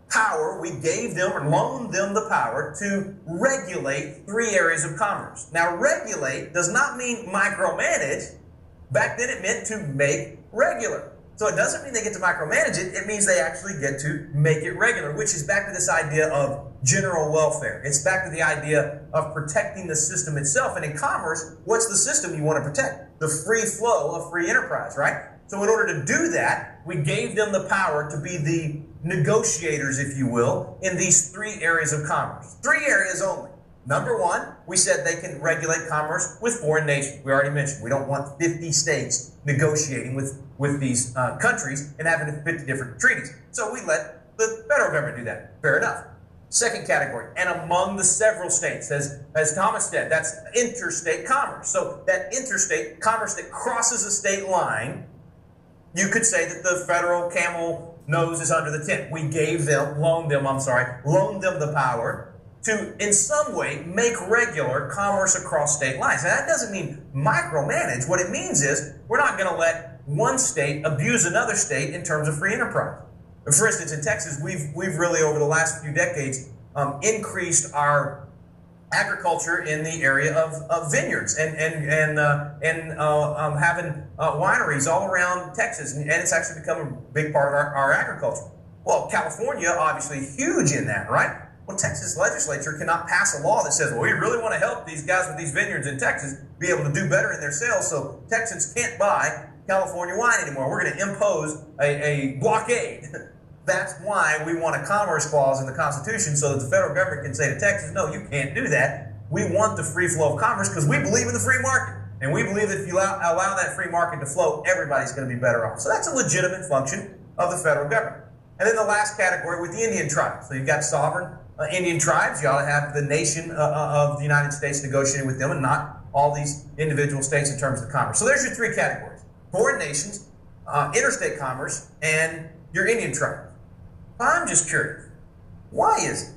power. We gave them or loaned them the power to regulate 3 areas of commerce. Now, regulate does not mean micromanage. Back then, it meant to make regular. So it doesn't mean they get to micromanage it. It means they actually get to make it regular, which is back to this idea of general welfare. It's back to the idea of protecting the system itself. And in commerce, what's the system you want to protect? The free flow of free enterprise, right? So in order to do that, we gave them the power to be the negotiators, if you will, in these 3 areas of commerce. 3 areas only. Number 1, we said they can regulate commerce with foreign nations. We already mentioned we don't want 50 states negotiating with these countries and having 50 different treaties. So we let the federal government do that. Fair enough. Second category, and among the several states, as Thomas said, that's interstate commerce. So that interstate commerce that crosses a state line, you could say that the federal camel nose is under the tent. We loaned them the power to, in some way, make regular commerce across state lines. Now, that doesn't mean micromanage. What it means is we're not going to let one state abuse another state in terms of free enterprise. For instance, in Texas, we've really, over the last few decades, increased our agriculture in the area of vineyards and having wineries all around Texas, and it's actually become a big part of our agriculture. Well, California, obviously huge in that, right? Well, Texas legislature cannot pass a law that says, well, we really want to help these guys with these vineyards in Texas be able to do better in their sales, so Texans can't buy California wine anymore. We're going to impose a blockade. That's why we want a commerce clause in the Constitution, so that the federal government can say to Texas, no, you can't do that. We want the free flow of commerce because we believe in the free market. And we believe that if you allow that free market to flow, everybody's going to be better off. So that's a legitimate function of the federal government. And then the last category with the Indian tribes. So you've got sovereign Indian tribes. You ought to have the nation of the United States negotiating with them and not all these individual states in terms of commerce. So there's your three categories: foreign nations, interstate commerce, and your Indian tribe. I'm just curious, why is it,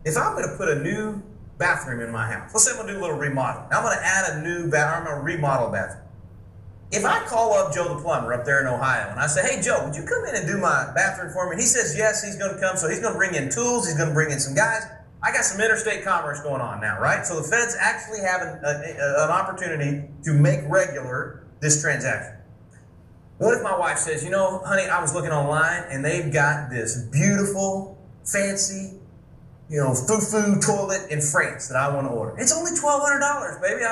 if I'm going to put a new bathroom in my house, let's say I'm going to do a little remodeling, I'm going to add a new bathroom, I'm going to remodel a bathroom. If I call up Joe the plumber up there in Ohio and I say, hey Joe, would you come in and do my bathroom for me? And he says yes, he's going to come, so he's going to bring in tools, he's going to bring in some guys. I got some interstate commerce going on now, right? So the feds actually have an opportunity to make regular this transaction. What if my wife says, you know, honey, I was looking online and they've got this beautiful, fancy, foo-foo toilet in France that I want to order. It's only $1,200, baby.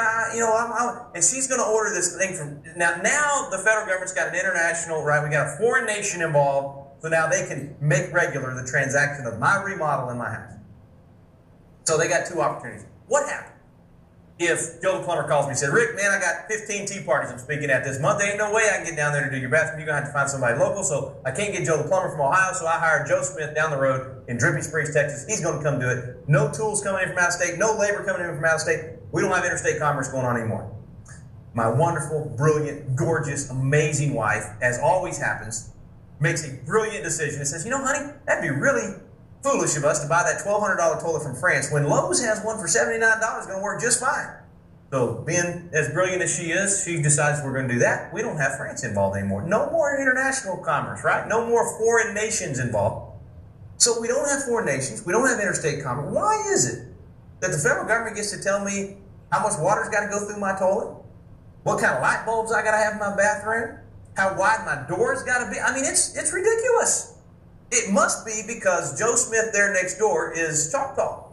And she's going to order this thing from, now the federal government's got an international, right? We got a foreign nation involved, so now they can make regular the transaction of my remodel in my house. So they got two opportunities. What happened if Joe the plumber calls me and said, Rick, man, I got 15 tea parties I'm speaking at this month. There ain't no way I can get down there to do your bathroom. You're going to have to find somebody local. So I can't get Joe the plumber from Ohio, so I hired Joe Smith down the road in Dripping Springs, Texas. He's going to come do it. No tools coming in from out of state. No labor coming in from out of state. We don't have interstate commerce going on anymore. My wonderful, brilliant, gorgeous, amazing wife, as always happens, makes a brilliant decision and says, you know, honey, that'd be really foolish of us to buy that $1,200 toilet from France when Lowe's has one for $79 going to work just fine. So being as brilliant as she is, she decides we're going to do that. We don't have France involved anymore. No more international commerce, right? No more foreign nations involved. So we don't have foreign nations. We don't have interstate commerce. Why is it that the federal government gets to tell me how much water's got to go through my toilet? What kind of light bulbs I got to have in my bathroom? How wide my door's got to be? I mean, it's ridiculous. It must be because Joe Smith there next door is Choctaw.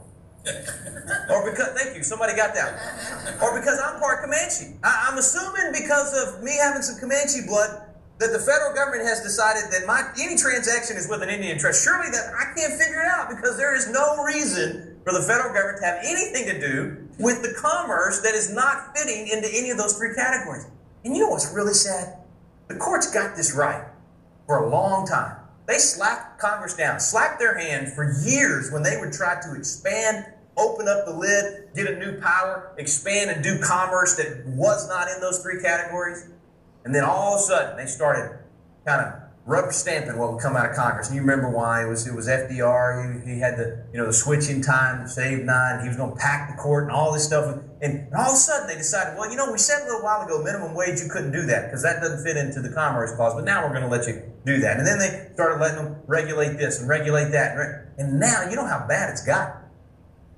Or because, thank you, somebody got that. Or because I'm part Comanche. I'm assuming because of me having some Comanche blood that the federal government has decided that any transaction is with an Indian trust. Surely that I can't figure it out because there is no reason for the federal government to have anything to do with the commerce that is not fitting into any of those three categories. And you know what's really sad? The courts got this right for a long time. They slapped Congress down, slapped their hand for years when they would try to expand, open up the lid, get a new power, expand and do commerce that was not in those three categories. And then all of a sudden, they started kind of rubber stamping what would come out of Congress. And you remember why. It was FDR. He had the switch in time to save 9. He was going to pack the court and all this stuff. And all of a sudden, they decided, well, we said a little while ago, minimum wage, you couldn't do that because that doesn't fit into the Commerce Clause. But now we're going to let you do that. And then they started letting them regulate this and regulate that. And now, you know how bad it's gotten.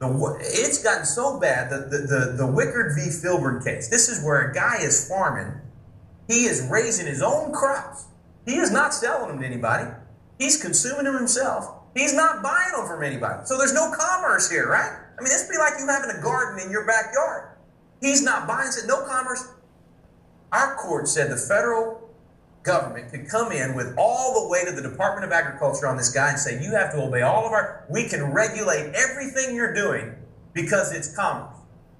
It's gotten so bad that the Wickard v. Filbert case, this is where a guy is farming. He is raising his own crops. He is not selling them to anybody. He's consuming them himself. He's not buying them from anybody. So there's no commerce here, right? I mean, this would be like you having a garden in your backyard. He's not buying, said no commerce. Our court said the federal government could come in with all the weight of the Department of Agriculture on this guy and say, you have to obey all of we can regulate everything you're doing because it's commerce.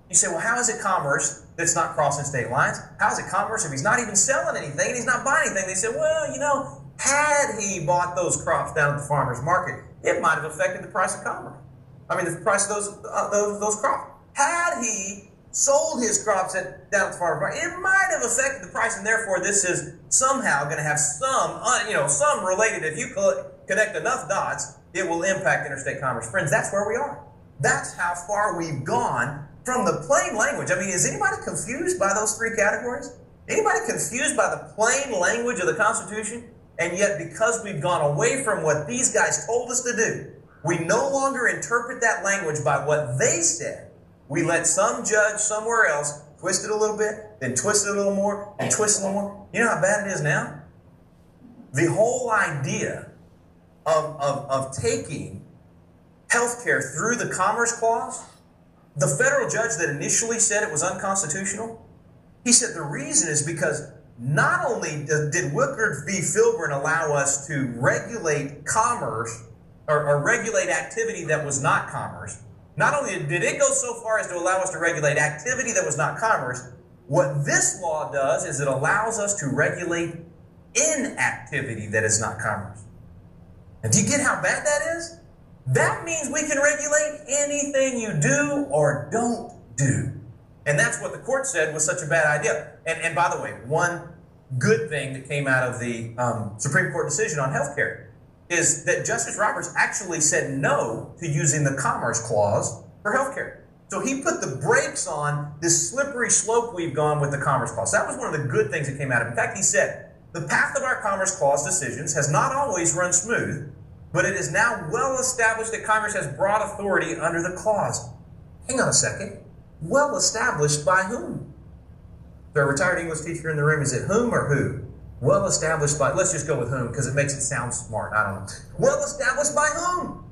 You say, well, how is it commerce that's not crossing state lines? How is it commerce if he's not even selling anything and he's not buying anything? They said, well, had he bought those crops down at the farmer's market, it might have affected the price of commerce. I mean, the price of those crops. Had he sold his crops down at the farmer market, it might have affected the price, and therefore this is somehow going to have some related. If you connect enough dots, it will impact interstate commerce. Friends, that's where we are. That's how far we've gone from the plain language. I mean, is anybody confused by those three categories? Anybody confused by the plain language of the Constitution? And yet, because we've gone away from what these guys told us to do, we no longer interpret that language by what they said. We let some judge somewhere else twist it a little bit, then twist it a little more, and twist it a little more. You know how bad it is now? The whole idea of taking health care through the Commerce Clause, the federal judge that initially said it was unconstitutional, he said the reason is because not only did Wickard v. Filburn allow us to regulate commerce or regulate activity that was not commerce, not only did it go so far as to allow us to regulate activity that was not commerce, what this law does is it allows us to regulate inactivity that is not commerce. And do you get how bad that is? That means we can regulate anything you do or don't do. And that's what the court said was such a bad idea. And by the way, one good thing that came out of the Supreme Court decision on health care is that Justice Roberts actually said no to using the Commerce Clause for health care. So he put the brakes on this slippery slope we've gone with the Commerce Clause. That was one of the good things that came out of it. In fact, he said, the path of our Commerce Clause decisions has not always run smooth, but it is now well established that Congress has broad authority under the clause. Hang on a second. Well established by whom? There a retired English teacher in the room. Is it whom or who? Well established by, let's just go with whom because it makes it sound smart. I don't know. Well established by whom?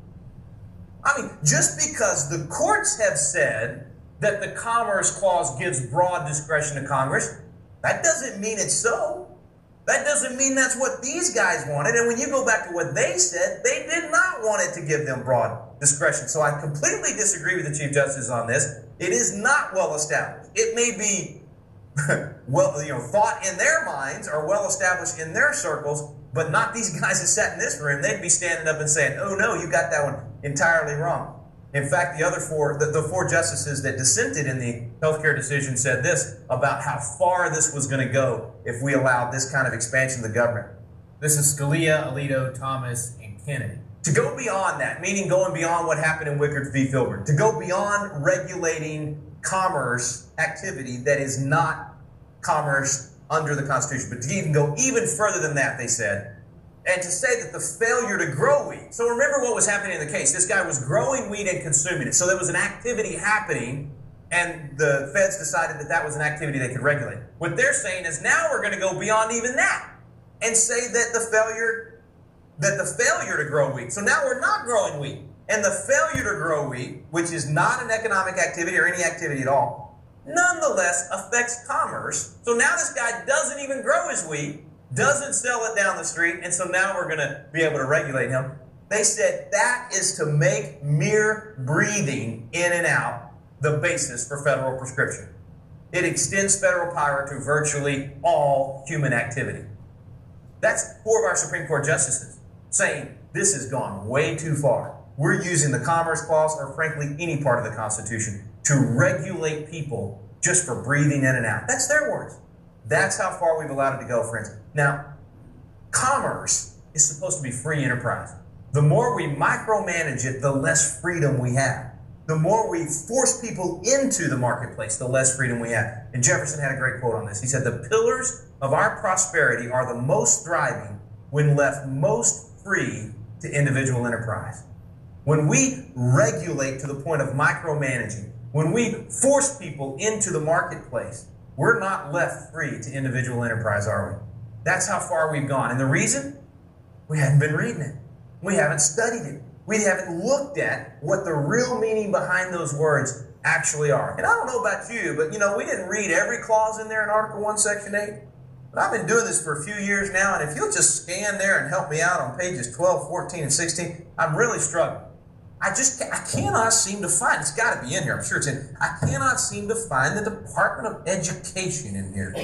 I mean, just because the courts have said that the Commerce Clause gives broad discretion to Congress, that doesn't mean it's so. That doesn't mean that's what these guys wanted. And when you go back to what they said, they did not want it to give them broad discretion. So I completely disagree with the Chief Justice on this. It is not well established. It may be thought in their minds or well established in their circles, but not these guys that sat in this room. They'd be standing up and saying, oh no, you got that one entirely wrong. In fact, the four justices that dissented in the healthcare decision said this about how far this was going to go if we allowed this kind of expansion of the government. This is Scalia, Alito, Thomas, and Kennedy. To go beyond that, meaning going beyond what happened in Wickard v. Filburn, to go beyond regulating commerce activity that is not commerce under the Constitution, but to even go even further than that, they said, and to say that the failure to grow wheat. So remember what was happening in the case. This guy was growing wheat and consuming it. So there was an activity happening, and the feds decided that that was an activity they could regulate. What they're saying is now we're going to go beyond even that and say that the failure to grow wheat. So now we're not growing wheat. And the failure to grow wheat, which is not an economic activity or any activity at all, nonetheless affects commerce. So now this guy doesn't even grow his wheat, doesn't sell it down the street, and so now we're going to be able to regulate him. They said that is to make mere breathing in and out the basis for federal prescription. It extends federal power to virtually all human activity. That's four of our Supreme Court justices saying this has gone way too far. We're using the Commerce Clause or frankly any part of the Constitution to regulate people just for breathing in and out. That's their words. That's how far we've allowed it to go, friends. Now, commerce is supposed to be free enterprise. The more we micromanage it, the less freedom we have. The more we force people into the marketplace, the less freedom we have. And Jefferson had a great quote on this. He said, the pillars of our prosperity are the most thriving when left most free to individual enterprise. When we regulate to the point of micromanaging, when we force people into the marketplace, we're not left free to individual enterprise, are we? That's how far we've gone. And the reason? We haven't been reading it. We haven't studied it. We haven't looked at what the real meaning behind those words actually are. And I don't know about you, but we didn't read every clause in there in Article 1, Section 8. But I've been doing this for a few years now, and if you'll just scan there and help me out on pages 12, 14, and 16, I'm really struggling. I cannot seem to find, it's got to be in here, I'm sure it's in, I cannot seem to find the Department of Education in here.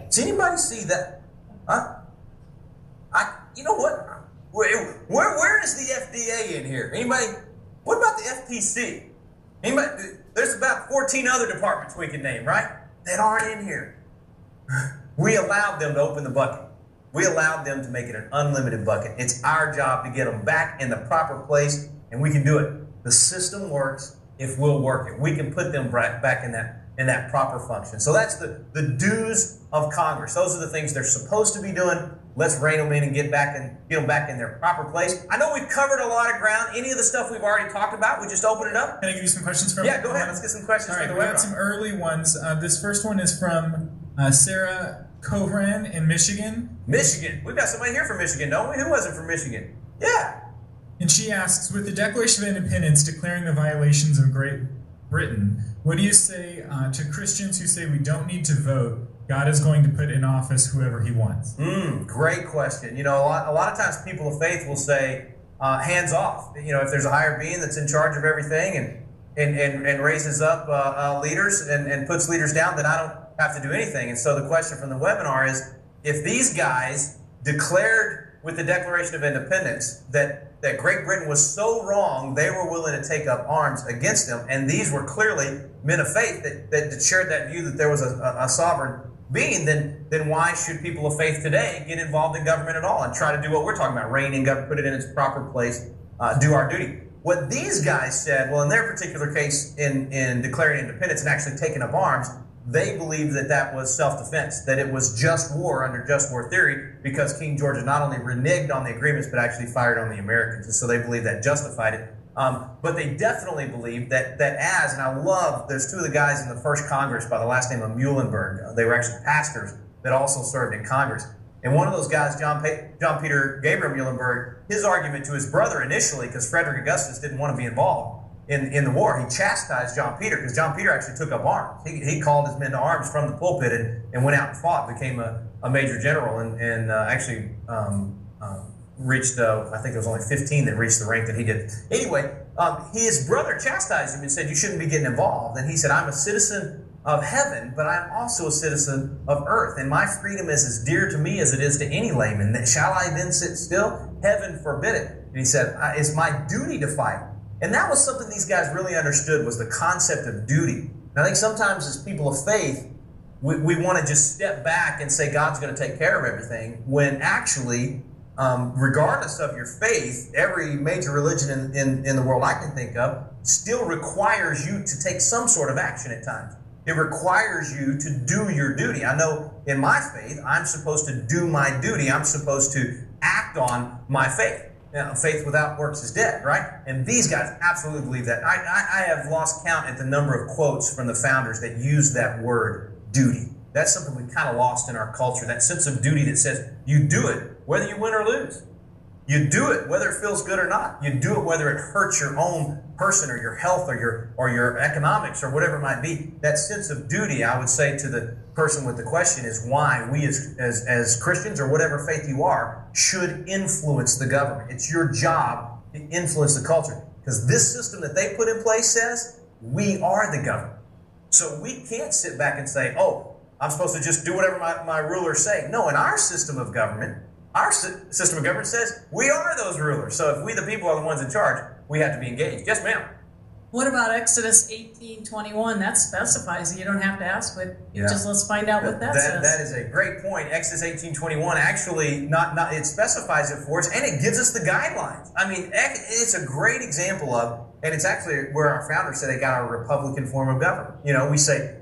Does anybody see that? Huh? You know what? Where is the FDA in here? Anybody? What about the FTC? There's about 14 other departments we can name, right? That aren't in here. We allowed them to open the bucket. We allowed them to make it an unlimited bucket. It's our job to get them back in the proper place, and we can do it. The system works if we'll work it. We can put them back in that proper function. So that's the dues of Congress. Those are the things they're supposed to be doing. Let's rein them in and get them back in their proper place. I know we've covered a lot of ground. Any of the stuff we've already talked about, we just open it up. Can I give you some questions from? Yeah, go ahead. Let's get some questions All right, from the we webinar. got some early ones. This first one is from Sarah Kovran in Michigan. Michigan. We've got somebody here from Michigan, don't we? Who wasn't from Michigan? Yeah. And she asks, with the Declaration of Independence declaring the violations of Great Britain, what do you say to Christians who say we don't need to vote? God is going to put in office whoever he wants. Great question. You know, a lot of times people of faith will say, hands off. You know, if there's a higher being that's in charge of everything and raises up leaders and puts leaders down, then I don't have to do anything. And so the question from the webinar is, if these guys declared with the Declaration of Independence that Great Britain was so wrong, they were willing to take up arms against them, and these were clearly men of faith that shared that view that there was a sovereign being, then why should people of faith today get involved in government at all and try to do what we're talking about, rein in government, put it in its proper place, do our duty? What these guys said, well, in their particular case, in declaring independence and actually taking up arms, they believed that was self-defense, that it was just war under just war theory, because King George not only reneged on the agreements, but actually fired on the Americans. And so they believed that justified it. But they definitely believed that and I love, there's two of the guys in the first Congress by the last name of Muhlenberg. They were actually pastors that also served in Congress. And one of those guys, John Peter Gabriel Muhlenberg, his argument to his brother initially, because Frederick Augustus didn't want to be involved in the war, he chastised John Peter, because John Peter actually took up arms. He called his men to arms from the pulpit and went out and fought, became a major general, and actually reached, I think there was only 15 that reached the rank that he did. Anyway, his brother chastised him and said, you shouldn't be getting involved. And he said, I'm a citizen of heaven, but I'm also a citizen of earth, and my freedom is as dear to me as it is to any layman. Shall I then sit still? Heaven forbid it. And he said, it's my duty to fight. And that was something these guys really understood, was the concept of duty. And I think sometimes as people of faith, we want to just step back and say God's going to take care of everything, when actually, regardless of your faith, every major religion in the world I can think of still requires you to take some sort of action at times. It requires you to do your duty. I know in my faith, I'm supposed to do my duty. I'm supposed to act on my faith. Now, faith without works is dead, right? And these guys absolutely believe that. I have lost count at the number of quotes from the founders that use that word duty. That's something we've kind of lost in our culture, that sense of duty that says you do it whether you win or lose. You do it whether it feels good or not. You do it whether it hurts your own person or your health or your economics or whatever it might be. That sense of duty, I would say to the person with the question, is why we as Christians, or whatever faith you are, should influence the government. It's your job to influence the culture, because this system that they put in place says we are the government. So we can't sit back and say, oh, I'm supposed to just do whatever my rulers say. No, in our system of government, says we are those rulers. So if we, the people, are the ones in charge, we have to be engaged. Yes, ma'am. What about Exodus 18:21? That specifies it. You don't have to ask, but just let's find out what that says. That is a great point. Exodus 18:21 actually it specifies it for us, and it gives us the guidelines. I mean, it's a great example of, and it's actually where our founders said they got our Republican form of government. You know, we say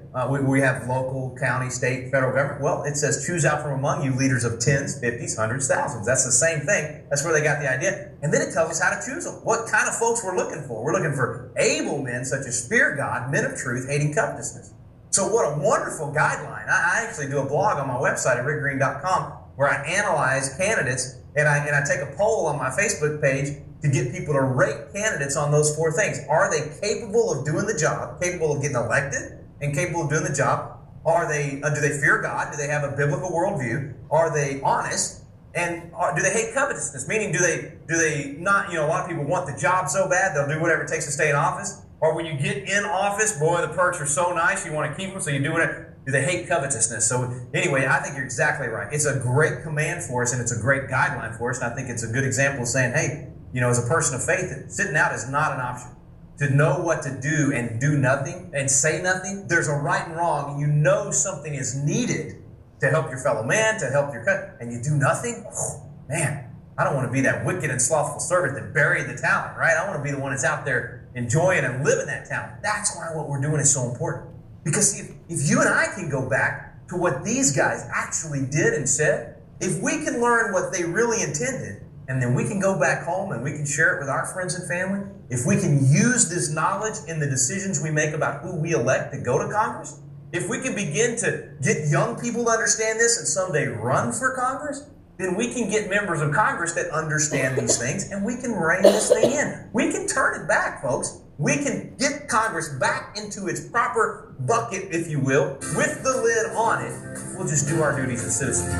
we have local, county, state, federal government. Well, it says choose out from among you leaders of tens, 50s, hundreds, thousands. That's the same thing. That's where they got the idea. And then it tells us how to choose them. What kind of folks we're looking for. We're looking for able men such as fear God, men of truth, hating covetousness. So what a wonderful guideline. I actually do a blog on my website at rickgreen.com where I analyze candidates, and I take a poll on my Facebook page to get people to rate candidates on those four things. Are they capable of doing the job, capable of getting elected, and capable of doing the job? Are they? Do they fear God? Do they have a biblical worldview? Are they honest? And do they hate covetousness? Meaning, do they not? You know, a lot of people want the job so bad they'll do whatever it takes to stay in office. Or when you get in office, boy, the perks are so nice, you want to keep them, so you do whatever. Do they hate covetousness? So anyway, I think you're exactly right. It's a great command for us, and it's a great guideline for us. And I think it's a good example of saying, hey, you know, as a person of faith, sitting out is not an option. to know what to do and do nothing and say nothing. There's a right and wrong, and you know something is needed to help your fellow man, to help your country, and you do nothing. Oh, man, I don't want to be that wicked and slothful servant that buried the talent, right? I want to be the one that's out there enjoying and living that talent. That's why what we're doing is so important. Because see, if you and I can go back to what these guys actually did and said, if we can learn what they really intended, and then we can go back home and we can share it with our friends and family, if we can use this knowledge in the decisions we make about who we elect to go to Congress, if we can begin to get young people to understand this and someday run for Congress, then we can get members of Congress that understand these things, and we can rein this thing in. We can turn it back, folks. We can get Congress back into its proper bucket, if you will, with the lid on it. We'll just do our duties as citizens.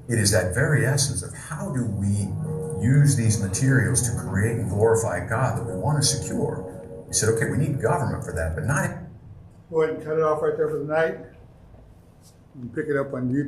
It is that very essence of how do we use these materials to create and glorify God that we want to secure. We said, okay, we need government for that, but not... Go ahead and cut it off right there for the night. You can pick it up on YouTube.